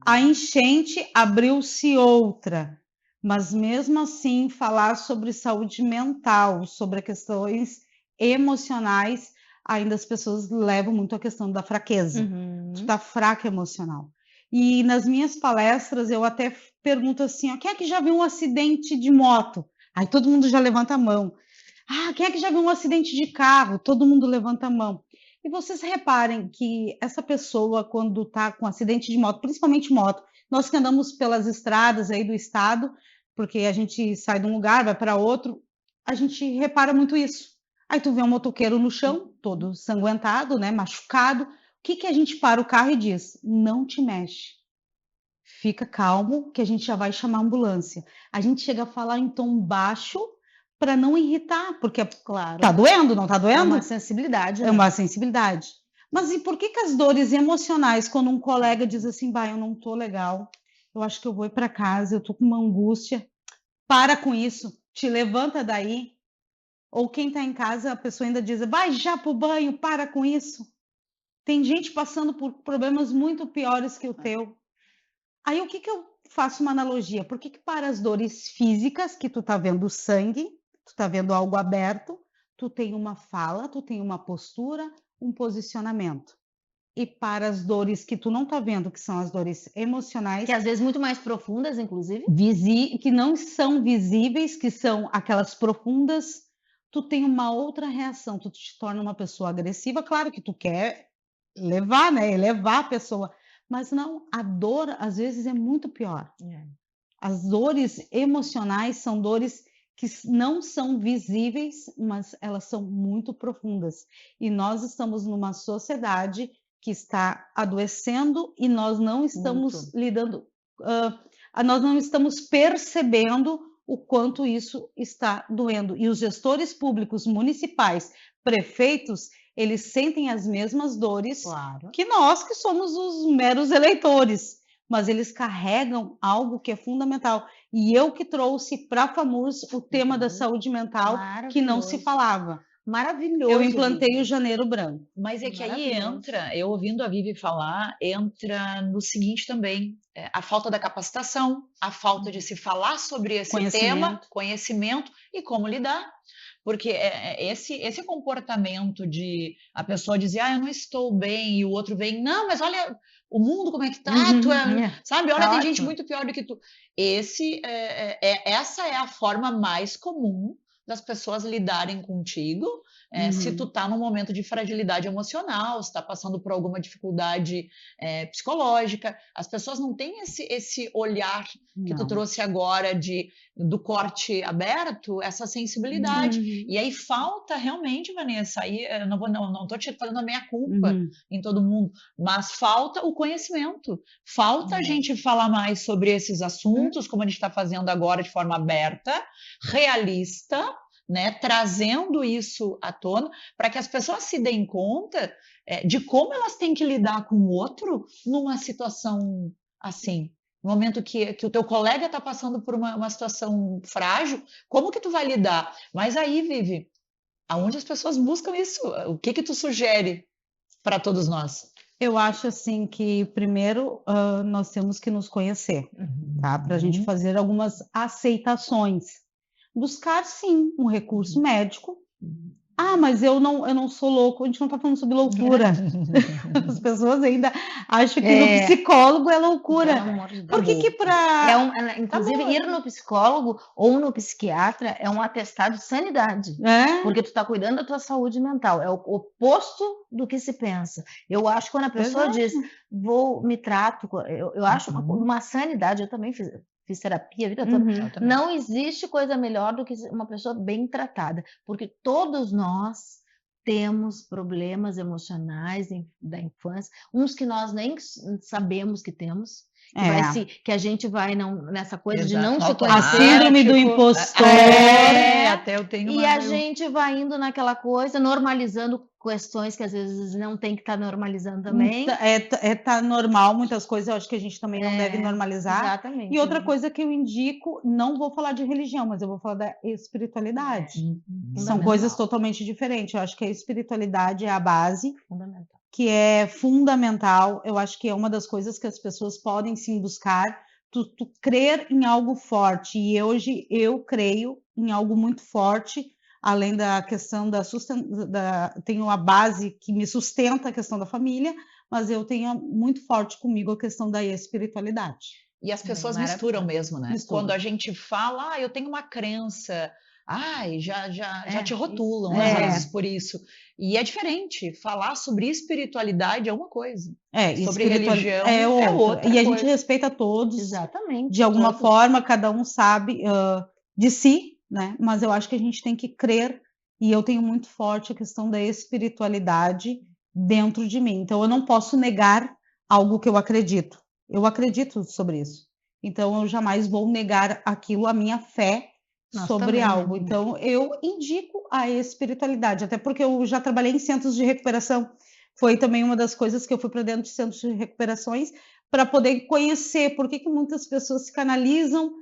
Speaker 4: A enchente abriu-se outra, mas mesmo assim falar sobre saúde mental, sobre questões emocionais, ainda as pessoas levam muito a questão da fraqueza. Tu
Speaker 2: Uhum.
Speaker 4: tá fraca emocional. E nas minhas palestras eu até pergunto assim, ó, quem é que já viu um acidente de moto? Aí todo mundo já levanta a mão. Ah, quem é que já viu um acidente de carro? Todo mundo levanta a mão. E vocês reparem que essa pessoa, quando está com acidente de moto, principalmente moto, nós que andamos pelas estradas aí do estado, porque a gente sai de um lugar, vai para outro, a gente repara muito isso. Aí tu vê um motoqueiro no chão, todo sanguentado, né, machucado. O que que a gente para o carro e diz? Não te mexe. Fica calmo, que a gente já vai chamar a ambulância. A gente chega a falar em tom baixo para não irritar, porque tá
Speaker 2: Claro.
Speaker 4: doendo, não tá
Speaker 2: É uma
Speaker 4: doendo?
Speaker 2: sensibilidade,
Speaker 4: É
Speaker 2: né?
Speaker 4: uma sensibilidade. Mas e por que que as dores emocionais, quando um colega diz assim, bah, eu não tô legal, eu acho que eu vou ir para casa, eu tô com uma angústia, para com isso, te levanta daí. Ou quem tá em casa, a pessoa ainda diz, vai já pro banho, para com isso. Tem gente passando por problemas muito piores que o teu. Aí o que que eu faço uma analogia? Por que que para as dores físicas, que tu tá vendo sangue, tu tá vendo algo aberto, tu tem uma fala, tu tem uma postura, um posicionamento. E para as dores que tu não tá vendo, que são as dores
Speaker 2: Que
Speaker 4: emocionais,
Speaker 2: às vezes muito mais profundas, inclusive.
Speaker 4: que não são visíveis, que são aquelas profundas, tu tem uma outra reação, tu te torna uma pessoa agressiva, claro que tu quer levar, né, elevar a pessoa, mas não, a dor às vezes é muito pior.
Speaker 2: É.
Speaker 4: As dores emocionais são dores que não são visíveis, mas elas são muito profundas. E nós estamos numa sociedade que está adoecendo e nós não estamos
Speaker 2: Muito.
Speaker 4: lidando, nós não estamos percebendo o quanto isso está doendo. E os gestores públicos municipais, prefeitos, eles sentem as mesmas dores
Speaker 2: Claro.
Speaker 4: que nós, que somos os meros eleitores, mas eles carregam algo que é fundamental. E eu que trouxe para a FAMURS o tema da
Speaker 2: Uhum.
Speaker 4: saúde mental que não se
Speaker 2: Maravilhoso.
Speaker 4: falava. Eu
Speaker 2: Maravilhoso,
Speaker 4: implantei o
Speaker 2: Vivi.
Speaker 4: Janeiro Branco.
Speaker 1: Mas é que aí
Speaker 2: Maravilhoso.
Speaker 1: entra, eu ouvindo a Vivi falar, entra no seguinte também, a falta da capacitação, a falta de se falar sobre esse tema,
Speaker 4: Conhecimento.
Speaker 1: conhecimento e como lidar. Porque esse comportamento de a pessoa dizer, ah, eu não estou bem, e o outro vem, não, mas olha o mundo como é que tá,
Speaker 2: É,
Speaker 1: sabe, olha,
Speaker 2: tá
Speaker 1: tem gente
Speaker 2: ótimo.
Speaker 1: muito pior do que tu. Essa é a forma mais comum das pessoas lidarem contigo, se tu
Speaker 4: Uhum.
Speaker 1: tá num momento de fragilidade emocional, se tá passando por alguma dificuldade psicológica, as pessoas não têm esse olhar que tu
Speaker 4: Não.
Speaker 1: trouxe agora do corte aberto, essa sensibilidade.
Speaker 4: Uhum.
Speaker 1: E aí falta realmente, Vanessa, aí eu não tô te fazendo a meia culpa
Speaker 4: Uhum.
Speaker 1: em todo mundo, mas falta o conhecimento, falta a gente falar mais sobre esses
Speaker 2: Uhum.
Speaker 1: assuntos, como a gente está fazendo agora de forma aberta, realista, né, trazendo isso à tona para que as pessoas se deem conta de como elas têm que lidar com o outro numa situação assim. No momento que o teu colega está passando por uma situação frágil, como que tu vai lidar? Mas aí, Vivi, aonde as pessoas buscam isso? O que tu sugere para todos nós?
Speaker 4: Eu acho assim que primeiro nós temos que nos conhecer, tá? Para a gente fazer algumas aceitações. Buscar sim um recurso médico. Ah, mas eu não sou louco. A gente não está falando sobre loucura. As pessoas ainda acham que no psicólogo é loucura.
Speaker 2: Pelo amor de
Speaker 4: Por
Speaker 2: Deus.
Speaker 4: que para
Speaker 2: Inclusive,
Speaker 4: bom.
Speaker 2: ir no psicólogo ou no psiquiatra é um atestado de sanidade. Porque tu está cuidando da tua saúde mental. É o oposto do que se pensa. Eu acho que quando a pessoa diz, me trato, eu acho uma sanidade. Eu também fiz terapia a vida toda. Não existe coisa melhor do que uma pessoa bem tratada, porque todos nós temos problemas emocionais da infância, uns que nós nem sabemos que temos, que a gente vai nessa coisa de não se
Speaker 4: A
Speaker 2: conhecer.
Speaker 4: síndrome do impostor.
Speaker 1: Até eu tenho
Speaker 2: E a gente vai indo naquela coisa, normalizando questões que às vezes não tem que estar normalizando também.
Speaker 4: Tá normal, muitas coisas eu acho que a gente também não deve normalizar.
Speaker 2: Exatamente.
Speaker 4: E outra coisa que eu indico, não vou falar de religião, mas eu vou falar da espiritualidade. São coisas totalmente diferentes. Eu acho que a espiritualidade é a base, que é fundamental. Eu acho que é uma das coisas que as pessoas podem sim buscar. Tu crer em algo forte. E hoje eu creio em algo muito forte, além da questão tenho a base que me sustenta a questão da família, mas eu tenho muito forte comigo a questão da espiritualidade.
Speaker 1: E as pessoas misturam mesmo, né? Quando a gente fala, eu tenho uma crença, já te rotulam às vezes por isso. E é diferente, falar sobre espiritualidade é uma coisa, sobre religião é outra.
Speaker 4: E a gente respeita todos.
Speaker 2: Exatamente.
Speaker 4: De alguma forma, cada um sabe de si, né? Mas eu acho que a gente tem que crer, e eu tenho muito forte a questão da espiritualidade dentro de mim. Então, eu não posso negar algo que eu acredito. Eu acredito sobre isso. Então, eu jamais vou negar aquilo, a minha fé sobre algo. Então, eu indico a espiritualidade, até porque eu já trabalhei em centros de recuperação. Foi também uma das coisas que eu fui para dentro de centros de recuperações para poder conhecer por que muitas pessoas se canalizam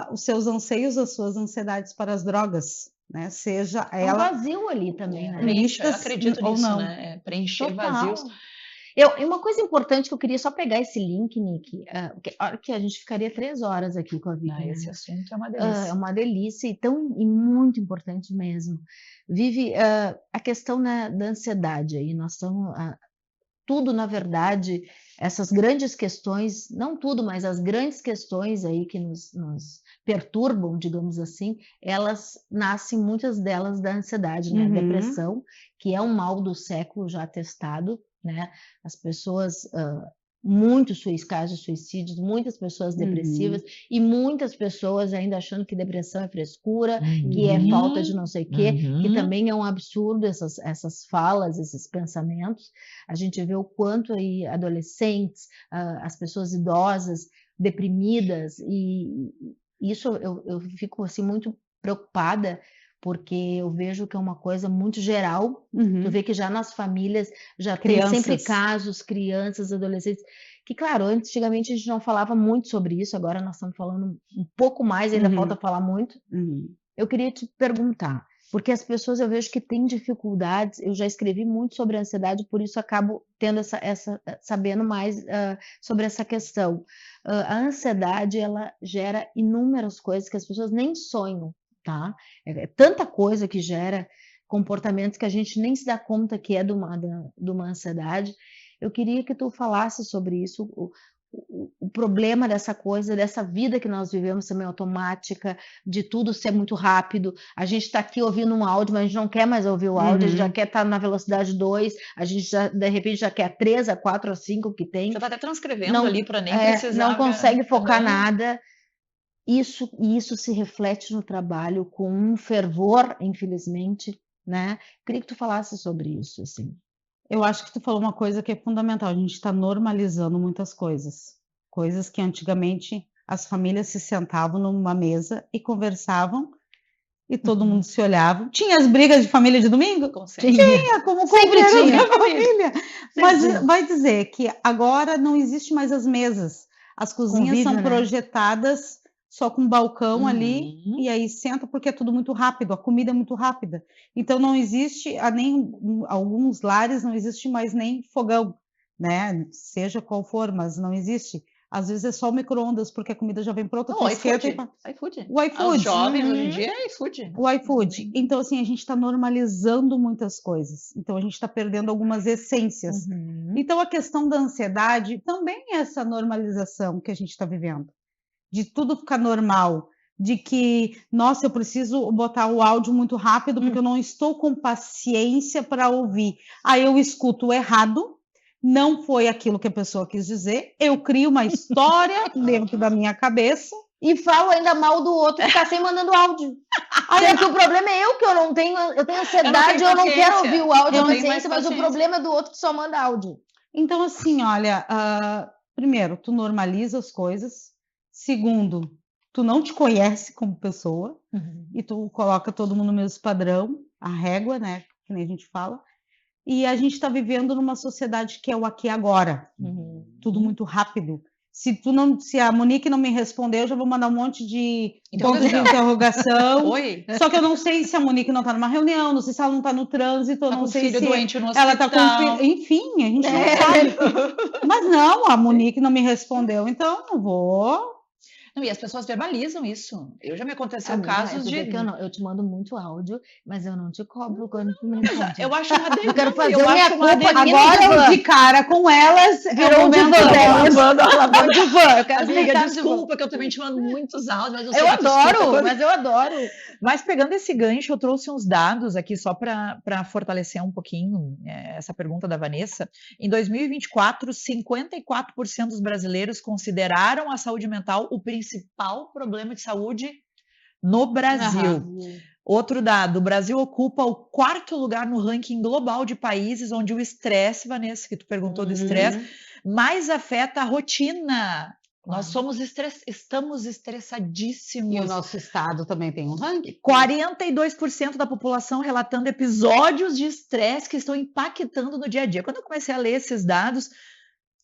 Speaker 4: os seus anseios, as suas ansiedades para as drogas, né? Seja ela...
Speaker 2: um vazio ali também, né?
Speaker 1: Eu acredito nisso, né? Preencher vazios.
Speaker 2: E uma coisa importante que eu queria só pegar esse link, Nick, que a gente ficaria 3 horas aqui com a Vivi.
Speaker 1: Esse assunto é uma delícia.
Speaker 2: É uma delícia e muito importante mesmo. Vivi, a questão da ansiedade aí, nós estamos... tudo, na verdade, essas grandes questões, não tudo, mas as grandes questões aí que nos perturbam, digamos assim, elas nascem, muitas delas, da ansiedade, né? A depressão, que é um mal do século já atestado, né? As pessoas... muitos casos de suicídios, muitas pessoas depressivas e muitas pessoas ainda achando que depressão é frescura, que é falta de não sei o quê, que também é um absurdo essas falas, esses pensamentos. A gente vê o quanto aí adolescentes, as pessoas idosas, deprimidas, e isso eu fico assim muito preocupada, porque eu vejo que é uma coisa muito geral. Tu vê que já nas famílias já tem sempre casos, crianças, adolescentes, que, claro, antigamente a gente não falava muito sobre isso, agora nós estamos falando um pouco mais, ainda falta falar muito. Eu queria te perguntar, porque as pessoas eu vejo que têm dificuldades, eu já escrevi muito sobre a ansiedade, por isso acabo tendo sabendo mais sobre essa questão. A ansiedade, ela gera inúmeras coisas que as pessoas nem sonham. Tá? É tanta coisa que gera comportamentos que a gente nem se dá conta que é de uma ansiedade. Eu queria que tu falasse sobre isso, o problema dessa coisa, dessa vida que nós vivemos também automática, de tudo ser muito rápido. A gente está aqui ouvindo um áudio, mas a gente não quer mais ouvir o áudio, a gente já quer estar na velocidade 2, a gente já, de repente, já quer a 3, a 4, a 5 que tem.
Speaker 1: Já está até transcrevendo ali para nem precisar.
Speaker 2: Não consegue focar nada. Isso se reflete no trabalho com um fervor, infelizmente, né? Queria que tu falasse sobre isso, assim.
Speaker 4: Eu acho que tu falou uma coisa que é fundamental, a gente está normalizando muitas coisas que antigamente as famílias se sentavam numa mesa e conversavam e todo mundo se olhava. Tinha as brigas de família de domingo?
Speaker 1: Com certeza.
Speaker 4: Tinha, como
Speaker 2: Sempre
Speaker 4: qualquer
Speaker 2: tinha.
Speaker 4: outra família. Mas
Speaker 2: tinha.
Speaker 4: vai dizer que agora não existe mais as mesas. As cozinhas
Speaker 2: Convívio,
Speaker 4: são
Speaker 2: né?
Speaker 4: projetadas só com balcão ali,
Speaker 1: Uhum.
Speaker 4: e aí senta porque é tudo muito rápido, a comida é muito rápida. Então não existe, alguns lares não existe mais nem fogão, né? Seja qual for, mas não existe. Às vezes é só o micro-ondas, porque a comida já vem pronta,
Speaker 1: Não,
Speaker 4: tu
Speaker 1: o
Speaker 4: esquenta
Speaker 1: iFood. iFood.
Speaker 4: o
Speaker 1: Os
Speaker 4: iFood.
Speaker 1: jovens hoje em
Speaker 2: Uhum.
Speaker 1: dia é iFood.
Speaker 4: O iFood. Então, assim, a gente está normalizando muitas coisas. Então, a gente está perdendo algumas essências.
Speaker 1: Uhum.
Speaker 4: Então, a questão da ansiedade também é essa normalização que a gente está vivendo. De tudo ficar normal. De que, nossa, eu preciso botar o áudio muito rápido porque eu não estou com paciência para ouvir. Aí eu escuto o errado, não foi aquilo que a pessoa quis dizer, eu crio uma história dentro da minha cabeça.
Speaker 2: E falo ainda mal do outro que tá sempre mandando áudio. Sendo que o problema é eu, que eu tenho ansiedade, eu não quero
Speaker 1: paciência.
Speaker 2: ouvir o áudio,
Speaker 1: Eu
Speaker 2: a
Speaker 1: tenho mais
Speaker 2: paciência, mas o
Speaker 1: paciência.
Speaker 2: problema é do outro que só manda áudio.
Speaker 4: Então, assim, olha, primeiro, tu normaliza as coisas. Segundo, tu não te conhece como pessoa e tu coloca todo mundo no mesmo padrão, a régua, né? Que nem a gente fala. E a gente está vivendo numa sociedade que é o aqui e agora. Tudo muito rápido. Se a Monique não me responder, eu já vou mandar um monte de ponto de interrogação.
Speaker 1: Oi.
Speaker 4: Só que eu não sei se a Monique não está numa reunião, não sei se ela não está no trânsito, eu
Speaker 1: Tá
Speaker 4: não
Speaker 1: com
Speaker 4: sei
Speaker 1: filho
Speaker 4: se
Speaker 1: doente no
Speaker 4: ela está
Speaker 1: hospital.
Speaker 4: com enfim, a gente não sabe. Mas não, a Monique não me respondeu, então eu vou.
Speaker 1: Não, e as pessoas verbalizam isso. Eu já me aconteceu
Speaker 2: Amiga,
Speaker 1: casos
Speaker 2: tu
Speaker 1: de.
Speaker 2: vê que eu te mando muito áudio, mas eu não te cobro quando tu me responde.
Speaker 1: Eu acho uma delícia.
Speaker 2: Eu quero fazer
Speaker 1: eu
Speaker 2: minha
Speaker 1: acho uma
Speaker 2: culpa
Speaker 1: delícia.
Speaker 2: aqui no
Speaker 4: Agora
Speaker 2: divã.
Speaker 4: de cara com elas,
Speaker 2: Virou
Speaker 4: é o
Speaker 2: um divã
Speaker 4: momento delas.
Speaker 2: lavando divã. Eu quero
Speaker 1: Amiga,
Speaker 2: sentar no divã.
Speaker 1: desculpa que eu também te mando muitos áudios, mas eu sei
Speaker 2: Eu
Speaker 1: que tu escuta
Speaker 2: adoro,
Speaker 1: quando-
Speaker 2: mas eu adoro.
Speaker 1: Mas pegando esse gancho, eu trouxe uns dados aqui só para fortalecer um pouquinho essa pergunta da Vanessa. Em 2024, 54% dos brasileiros consideraram a saúde mental o principal problema de saúde no Brasil. Outro dado, o Brasil ocupa o 4º lugar no ranking global de países onde o estresse, Vanessa, que tu perguntou do estresse, mais afeta a rotina. Nós estamos estressadíssimos.
Speaker 4: E o nosso estado também tem um ranking.
Speaker 1: 42% da população relatando episódios de estresse que estão impactando no dia a dia. Quando eu comecei a ler esses dados,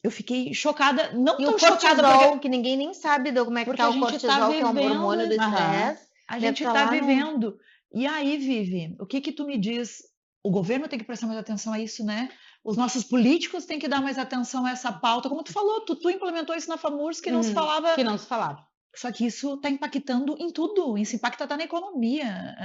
Speaker 1: eu fiquei chocada, não
Speaker 2: E
Speaker 1: tão
Speaker 2: o
Speaker 1: chocada
Speaker 2: cortisol,
Speaker 1: porque
Speaker 2: que ninguém nem sabe como é que
Speaker 1: porque
Speaker 2: tá
Speaker 1: a
Speaker 2: o
Speaker 1: gente tá
Speaker 2: cortisol, que é um
Speaker 1: vivendo
Speaker 2: hormônio do
Speaker 1: esse-
Speaker 2: estresse.
Speaker 1: a
Speaker 2: Deve
Speaker 1: gente
Speaker 2: tá
Speaker 1: está
Speaker 2: lá no-
Speaker 1: vivendo. E aí, Vivi, o que tu me diz? O governo tem que prestar mais atenção a isso, né? Os nossos políticos têm que dar mais atenção a essa pauta. Como tu falou, tu implementou isso na FAMURS que não se falava.
Speaker 4: Que não se falava.
Speaker 1: Só que isso está impactando em tudo. Isso impacta até na economia,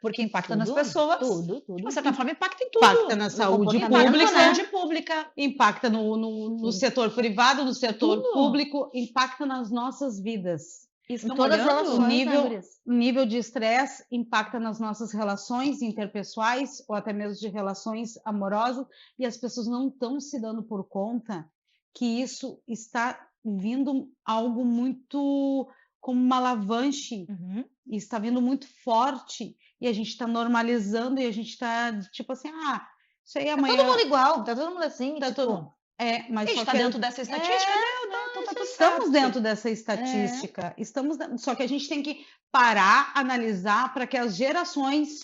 Speaker 1: porque impacta nas pessoas.
Speaker 2: Tudo.
Speaker 1: De uma certa forma, impacta em tudo.
Speaker 4: Impacta na saúde
Speaker 1: Impacta
Speaker 4: pública,
Speaker 1: na saúde pública.
Speaker 4: impacta no setor privado, no setor
Speaker 1: Tudo.
Speaker 4: público, impacta nas nossas vidas.
Speaker 1: Estão
Speaker 2: todas as
Speaker 1: olhando?
Speaker 2: relações,
Speaker 4: nível-
Speaker 2: né, Gurias?
Speaker 4: O nível de estresse impacta nas nossas relações interpessoais ou até mesmo de relações amorosas, e as pessoas não estão se dando por conta que isso está vindo algo muito como uma alavanche, e está vindo muito forte, e a gente está normalizando, e a gente está tipo assim, isso aí
Speaker 2: Tá
Speaker 4: amanhã.
Speaker 2: todo mundo igual, tá todo mundo assim,
Speaker 4: Tá
Speaker 2: tipo,
Speaker 4: todo- mas
Speaker 1: A gente
Speaker 4: só
Speaker 1: está
Speaker 4: que
Speaker 1: dentro dessa estatística, né? Então tá tudo
Speaker 4: estamos
Speaker 1: certo.
Speaker 4: dentro dessa estatística. Só que a gente tem que parar, analisar para que as gerações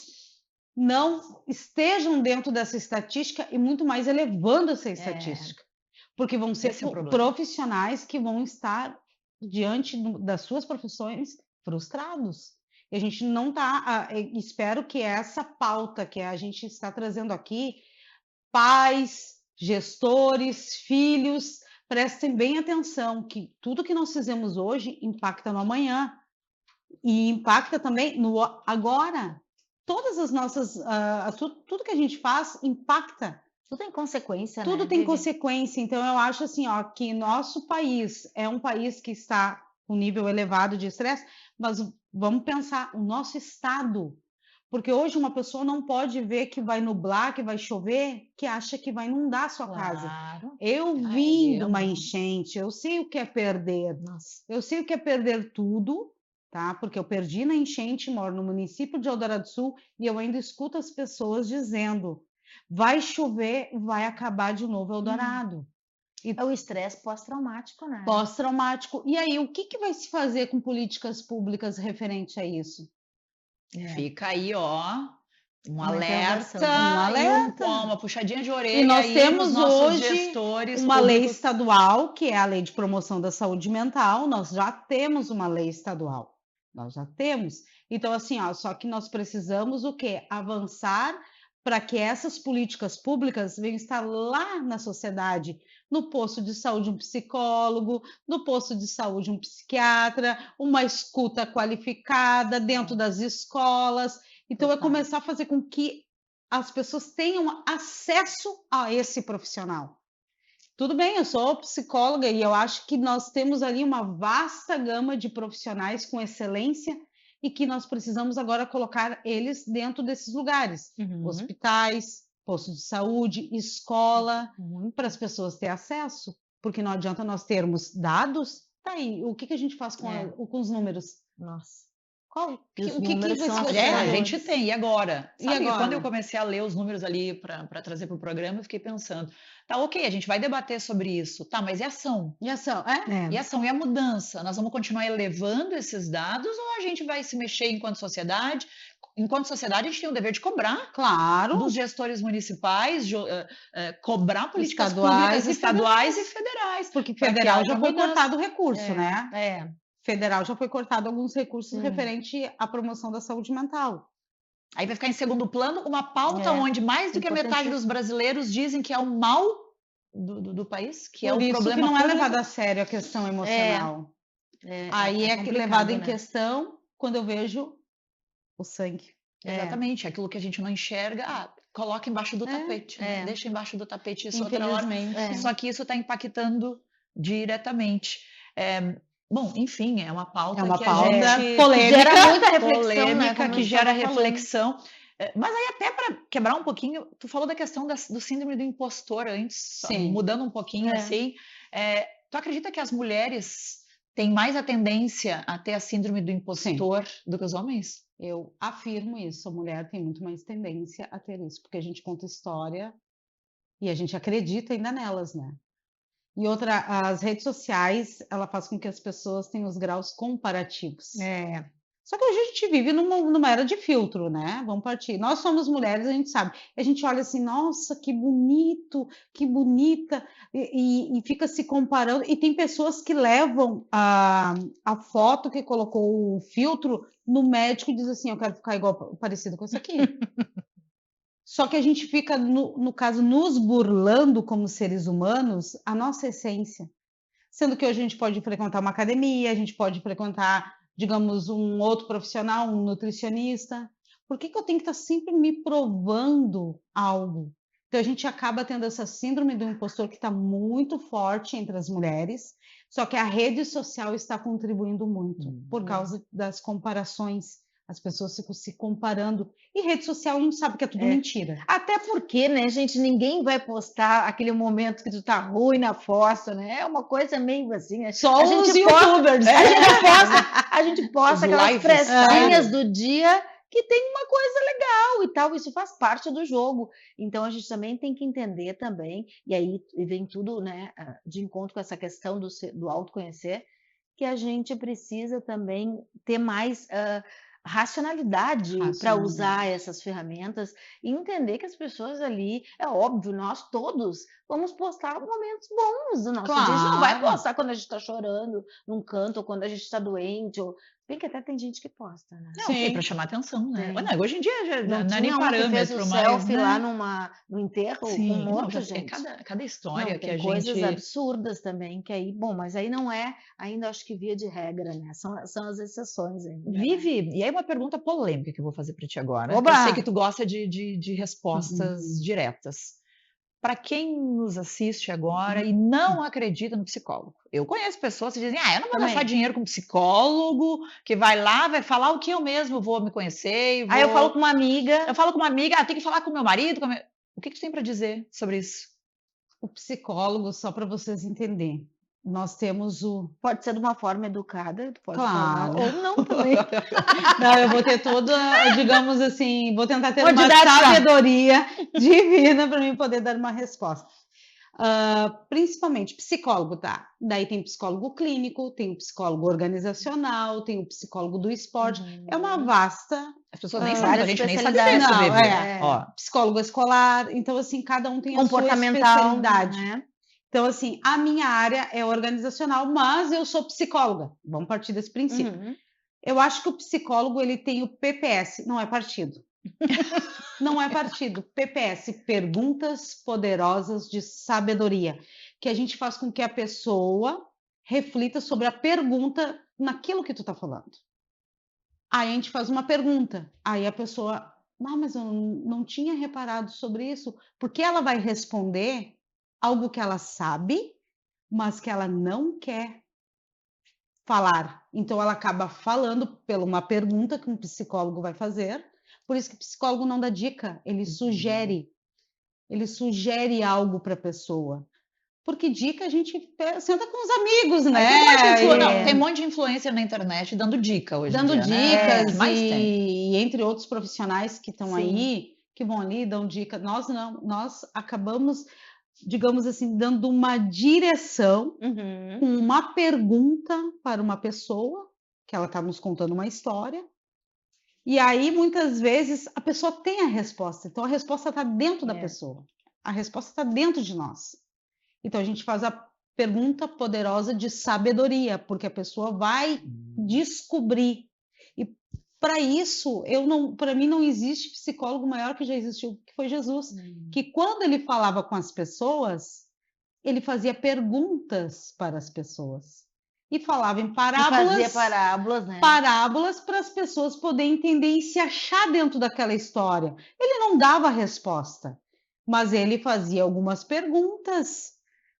Speaker 4: não estejam dentro dessa estatística e muito mais elevando essa estatística. Porque vão ser
Speaker 1: Esse é o problema.
Speaker 4: profissionais que vão estar diante das suas profissões frustrados. E a gente não está. Espero que essa pauta que a gente está trazendo aqui, pais, gestores, filhos, prestem bem atenção que tudo que nós fizemos hoje impacta no amanhã e impacta também no agora. Todas as nossas, tudo que a gente faz impacta.
Speaker 2: tudo tem consequência, né?
Speaker 4: Tudo tem
Speaker 2: Vivi?
Speaker 4: consequência. Então eu acho assim, que nosso país é um país que está com nível elevado de estresse, mas vamos pensar o nosso estado. Porque hoje uma pessoa não pode ver que vai nublar, que vai chover, que acha que vai inundar a sua casa.
Speaker 1: Claro.
Speaker 4: Eu vim de uma
Speaker 1: eu-
Speaker 4: enchente, eu sei o que é perder.
Speaker 2: Nossa.
Speaker 4: Eu sei o que é perder tudo, tá? Porque eu perdi na enchente, moro no município de Eldorado do Sul e eu ainda escuto as pessoas dizendo: vai chover, vai acabar de novo Eldorado.
Speaker 2: É o estresse pós-traumático, né?
Speaker 4: Pós-traumático. E aí, o que vai se fazer com políticas públicas referente a isso?
Speaker 2: É,
Speaker 1: Fica aí, ó, um
Speaker 2: uma interrogação.
Speaker 1: alerta
Speaker 4: Um alerta.
Speaker 1: uma puxadinha de
Speaker 4: E
Speaker 1: orelha
Speaker 4: nós
Speaker 1: aí nos
Speaker 4: temos
Speaker 1: nossos
Speaker 4: hoje
Speaker 1: gestores
Speaker 4: uma lei
Speaker 1: públicos.
Speaker 4: estadual, que é a Lei de Promoção da Saúde Mental. Nós já temos uma lei estadual. Nós já temos. Então, assim, ó, só que nós precisamos o quê? Avançar para que essas políticas públicas venham estar lá na sociedade, no posto de saúde um psicólogo, no posto de saúde um psiquiatra, uma escuta qualificada dentro das escolas. Então, é
Speaker 2: Total.
Speaker 4: começar a fazer com que as pessoas tenham acesso a esse profissional. Tudo bem, eu sou psicóloga e eu acho que nós temos ali uma vasta gama de profissionais com excelência e que nós precisamos agora colocar eles dentro desses lugares,
Speaker 2: Uhum.
Speaker 4: hospitais, postos de saúde, escola,
Speaker 2: Muito.
Speaker 4: para as pessoas terem acesso, porque não adianta nós termos dados. Tá aí, o que a gente faz com,
Speaker 2: É.
Speaker 4: com os números?
Speaker 2: Nossa.
Speaker 4: Qual,
Speaker 2: E os
Speaker 4: o que
Speaker 2: números
Speaker 4: vai
Speaker 2: são
Speaker 4: ser
Speaker 1: A
Speaker 2: assustadores.
Speaker 1: gente tem, e agora?
Speaker 4: E
Speaker 1: Sabe, quando eu
Speaker 4: agora?
Speaker 1: comecei a ler os números ali para trazer para o programa, eu fiquei pensando, tá, ok, a gente vai debater sobre isso, tá, mas e a ação?
Speaker 4: E ação, é?
Speaker 1: E a ação e a mudança? Nós vamos continuar elevando esses dados ou a gente vai se mexer enquanto sociedade? Enquanto sociedade, a gente tem o dever de cobrar
Speaker 4: Claro,
Speaker 1: dos gestores municipais, cobrar políticas
Speaker 4: Estaduais
Speaker 1: públicas
Speaker 4: e
Speaker 1: estaduais e federais.
Speaker 4: porque
Speaker 1: para que
Speaker 4: federal
Speaker 1: haja
Speaker 4: já foi
Speaker 1: mudança.
Speaker 4: cortado o recurso,
Speaker 2: É,
Speaker 4: né?
Speaker 2: é.
Speaker 4: Federal já foi cortado alguns recursos
Speaker 2: Hum.
Speaker 4: referente à promoção da saúde mental.
Speaker 1: Aí vai ficar em segundo plano uma pauta
Speaker 2: É,
Speaker 1: onde mais do que a metade
Speaker 2: importantíssimo.
Speaker 1: dos brasileiros dizem que é o mal do país, que é
Speaker 4: Por
Speaker 1: o
Speaker 4: isso
Speaker 1: problema
Speaker 4: que não é
Speaker 1: público.
Speaker 4: levada a sério a questão emocional. Aí é,
Speaker 2: complicado,
Speaker 4: levado em
Speaker 2: né?
Speaker 4: questão quando eu vejo o sangue.
Speaker 1: Exatamente, aquilo que a gente não enxerga, coloca embaixo do tapete, né?
Speaker 2: é.
Speaker 1: Deixa embaixo do tapete isso outra hora.
Speaker 4: Infelizmente.
Speaker 1: Só que isso está impactando diretamente. Bom, enfim, é uma pauta
Speaker 4: É uma
Speaker 1: que
Speaker 4: pauta
Speaker 1: a gente
Speaker 4: polêmica.
Speaker 2: Gera muita reflexão, né?
Speaker 1: polêmica,
Speaker 2: Como
Speaker 1: que
Speaker 2: a gente
Speaker 1: gera
Speaker 2: tava falando.
Speaker 1: reflexão. Mas aí até para quebrar um pouquinho, tu falou da questão do síndrome do impostor antes, só
Speaker 4: Sim.
Speaker 1: mudando um pouquinho assim. Tu acredita que as mulheres têm mais a tendência a ter a síndrome do impostor do que os homens?
Speaker 4: Eu afirmo isso. A mulher tem muito mais tendência a ter isso, porque a gente conta história e a gente acredita ainda nelas, né? E outra, as redes sociais, ela faz com que as pessoas tenham os graus comparativos.
Speaker 2: É.
Speaker 4: Só que hoje a gente vive numa era de filtro, né? Vamos partir. Nós somos mulheres, a gente sabe. A gente olha assim, nossa, que bonito, que bonita, e fica se comparando. E tem pessoas que levam a foto que colocou o filtro no médico e diz assim, eu quero ficar igual, parecido com isso aqui. Só que a gente fica, no caso, nos burlando como seres humanos, a nossa essência. Sendo que hoje a gente pode frequentar uma academia, a gente pode frequentar, digamos, um outro profissional, um nutricionista. Por que eu tenho que estar sempre me provando algo? Então a gente acaba tendo essa síndrome do impostor que está muito forte entre as mulheres, só que a rede social está contribuindo muito por causa das comparações. As pessoas ficam se comparando. E rede social não sabe que é tudo mentira.
Speaker 2: Até porque, né, gente, ninguém vai postar aquele momento que tu tá ruim na fossa, né? É uma coisa meio assim.
Speaker 4: Só
Speaker 2: a
Speaker 4: os
Speaker 2: gente
Speaker 4: youtubers.
Speaker 2: A gente posta
Speaker 1: Os
Speaker 2: aquelas
Speaker 1: lives.
Speaker 2: frestinhas do dia que tem uma coisa legal e tal. Isso faz parte do jogo. Então a gente também tem que entender também, e aí vem tudo, né, de encontro com essa questão do autoconhecer, que a gente precisa também ter mais racionalidade para usar essas ferramentas e entender que as pessoas ali, é óbvio, nós todos vamos postar momentos bons do nosso dia. A gente não vai postar quando a gente está chorando num canto, ou quando a gente está doente, ou bem que até tem gente que posta, né?
Speaker 1: Não, ok, para chamar atenção, né?
Speaker 2: Tem.
Speaker 1: Mas não, hoje em dia já não é
Speaker 2: tinha
Speaker 1: nem
Speaker 2: uma que fez
Speaker 1: parâmetro
Speaker 2: o
Speaker 1: mais,
Speaker 2: selfie
Speaker 1: né?
Speaker 2: lá no enterro com
Speaker 1: Sim, não,
Speaker 2: morto,
Speaker 1: já é
Speaker 2: gente.
Speaker 1: cada história
Speaker 2: Não,
Speaker 1: que
Speaker 2: tem
Speaker 1: a
Speaker 2: coisas
Speaker 1: gente...
Speaker 2: absurdas também, que aí, bom, mas aí não é, ainda acho que via de regra, né? São as exceções ainda. né?
Speaker 1: Vive, e aí uma pergunta polêmica que eu vou fazer para ti agora, que
Speaker 2: Oba!
Speaker 1: eu sei que tu gosta de respostas diretas. Para quem nos assiste agora e não acredita no psicólogo. Eu conheço pessoas que dizem, eu não vou
Speaker 2: Também.
Speaker 1: gastar dinheiro com psicólogo, que vai lá, vai falar o que eu mesmo vou me conhecer.
Speaker 2: Aí eu falo com uma amiga.
Speaker 1: Eu falo com uma amiga, tem que falar com meu marido. O que tu tem para dizer sobre isso?
Speaker 4: O psicólogo, só para vocês entenderem, nós temos o...
Speaker 2: Pode ser de uma forma educada, tu pode
Speaker 4: Claro.
Speaker 2: falar, ou não também.
Speaker 4: Não, eu vou ter toda, digamos assim, vou tentar ter
Speaker 2: Uma
Speaker 4: uma
Speaker 2: didática.
Speaker 4: sabedoria divina para mim poder dar uma resposta. Principalmente psicólogo, tá? Daí tem psicólogo clínico, tem o psicólogo organizacional, tem o psicólogo do esporte. É uma vasta.
Speaker 1: As pessoas nem sabem, a
Speaker 2: Várias
Speaker 1: gente nem sabe
Speaker 2: especialidades.
Speaker 1: disso,
Speaker 4: Não,
Speaker 1: Vivi.
Speaker 2: É.
Speaker 1: Ó,
Speaker 4: Psicólogo escolar. Então, assim, cada um tem a sua
Speaker 2: Comportamental,
Speaker 4: especialidade.
Speaker 2: né?
Speaker 4: Então, assim, a minha área é organizacional, mas eu sou psicóloga. Vamos partir desse princípio.
Speaker 2: Uhum.
Speaker 4: Eu acho que o psicólogo ele tem o PPS, não é partido. Não é partido. PPS, perguntas poderosas de sabedoria, que a gente faz com que a pessoa reflita sobre a pergunta naquilo que tu tá falando. Aí a gente faz uma pergunta, aí a pessoa, mas eu não tinha reparado sobre isso, porque ela vai responder algo que ela sabe, mas que ela não quer falar. Então ela acaba falando pela uma pergunta que um psicólogo vai fazer. Por isso que o psicólogo não dá dica, ele sugere algo para a pessoa. Porque dica a gente senta com os amigos, né?
Speaker 1: Tem um monte de influencer na internet dando dica hoje em
Speaker 4: Dando
Speaker 1: dia, né?
Speaker 4: dicas
Speaker 1: Mais tem.
Speaker 4: e entre outros profissionais que estão
Speaker 2: Sim.
Speaker 4: aí, que vão ali, dão dica. Nós acabamos, digamos assim, dando uma direção
Speaker 2: Uhum.
Speaker 4: com uma pergunta para uma pessoa, que ela está nos contando uma história, e aí muitas vezes a pessoa tem a resposta, então a resposta está dentro da pessoa, a resposta está dentro de nós. Então a gente faz a pergunta poderosa de sabedoria, porque a pessoa vai descobrir. E para isso, para mim não existe psicólogo maior que já existiu, que foi Jesus, que quando ele falava com as pessoas, ele fazia perguntas para as pessoas e falava em
Speaker 2: E fazia
Speaker 4: parábolas,
Speaker 2: né?
Speaker 4: parábolas para as pessoas poderem entender e se achar dentro daquela história. Ele não dava resposta, mas ele fazia algumas perguntas.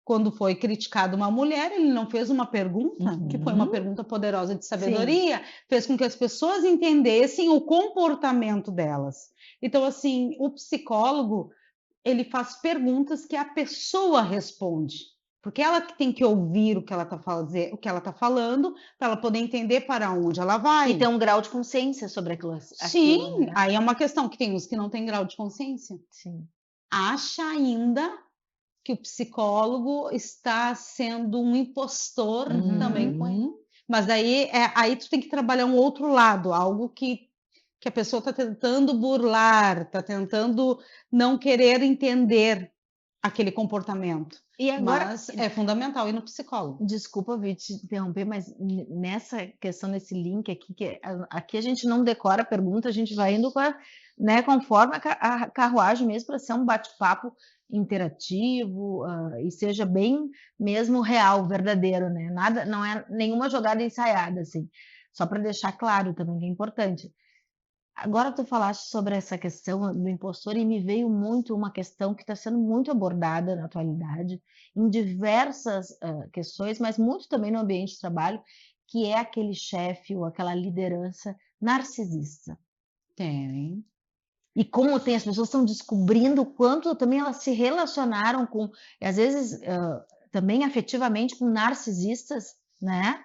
Speaker 4: Quando foi criticada uma mulher, ele não fez uma pergunta, que foi uma pergunta poderosa de sabedoria, fez com que as pessoas entendessem o comportamento delas. Então, assim, o psicólogo, ele faz perguntas que a pessoa responde, porque ela que tem que ouvir o que ela está falando, para ela poder entender para onde ela vai.
Speaker 2: E ter um grau de consciência sobre aquilo.
Speaker 4: Sim,
Speaker 2: né?
Speaker 4: aí é uma questão que tem uns que não têm grau de consciência.
Speaker 2: Sim.
Speaker 4: Acha ainda que o psicólogo está sendo um impostor também com ele. Mas aí tu tem que trabalhar um outro lado, algo que a pessoa está tentando burlar, está tentando não querer entender aquele comportamento.
Speaker 2: E agora,
Speaker 4: Mas é fundamental ir no psicólogo.
Speaker 2: desculpa, Vi, te interromper, mas nessa questão, nesse link aqui, aqui a gente não decora a pergunta, a gente vai indo né, conforme a carruagem mesmo, para ser um bate-papo interativo e seja bem mesmo real, verdadeiro, né? Nada, não é nenhuma jogada ensaiada, assim. Só para deixar claro também que é importante. Agora tu falaste sobre essa questão do impostor e me veio muito uma questão que está sendo muito abordada na atualidade, em diversas questões, mas muito também no ambiente de trabalho, que é aquele chefe ou aquela liderança narcisista.
Speaker 4: Tem.
Speaker 2: E como tem, as pessoas estão descobrindo o quanto também elas se relacionaram com, às vezes, também afetivamente com narcisistas, né?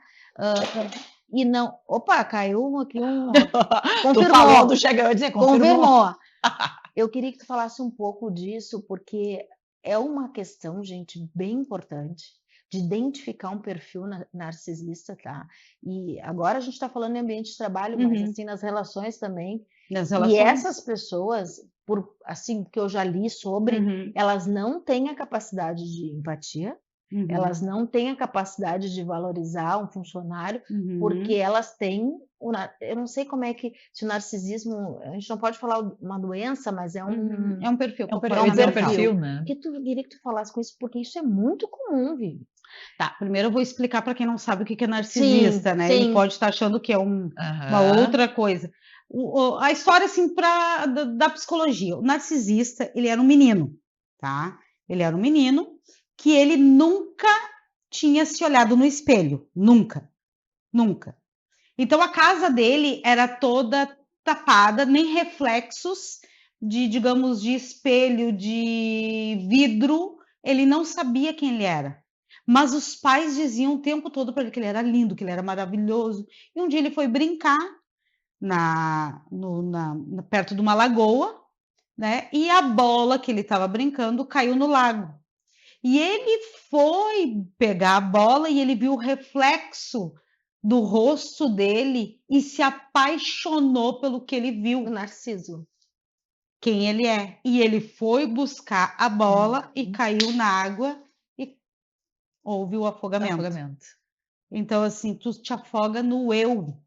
Speaker 2: E não. Opa, caiu aqui um.
Speaker 1: Tu
Speaker 2: Confirmou.
Speaker 1: falando, chega, eu ia dizer, confirmou.
Speaker 2: Eu queria que tu falasse um pouco disso, porque é uma questão, gente, bem importante de identificar um perfil narcisista, tá? E agora a gente está falando em ambiente de trabalho, mas assim, nas relações também. E essas pessoas, assim, que eu já li sobre, elas não têm a capacidade de empatia, elas não têm a capacidade de valorizar um funcionário, porque elas têm, eu não sei como é que, se o narcisismo, a gente não pode falar uma doença, mas é um...
Speaker 4: É um perfil.
Speaker 1: É um perfil, né?
Speaker 2: Que tu queria que tu falasse com isso, porque isso é muito comum, Vivi.
Speaker 4: Tá, primeiro eu vou explicar para quem não sabe o que é narcisista, né?
Speaker 2: Sim.
Speaker 4: Ele pode estar achando que é uma outra coisa. A história, assim, da psicologia. O narcisista, ele era um menino, tá? Ele era um menino que ele nunca tinha se olhado no espelho. Nunca. Nunca. Então, a casa dele era toda tapada, nem reflexos digamos, de espelho, de vidro. Ele não sabia quem ele era. Mas os pais diziam o tempo todo para ele que ele era lindo, que ele era maravilhoso. E um dia ele foi brincar perto de uma lagoa, né? E a bola que ele estava brincando caiu no lago. E ele foi pegar a bola e ele viu o reflexo do rosto dele e se apaixonou pelo que ele
Speaker 2: O
Speaker 4: viu,
Speaker 2: narciso.
Speaker 4: quem ele é. E ele foi buscar a bola e caiu na água e houve o afogamento.
Speaker 1: Afogamento.
Speaker 4: Então, assim, tu te afoga no eu.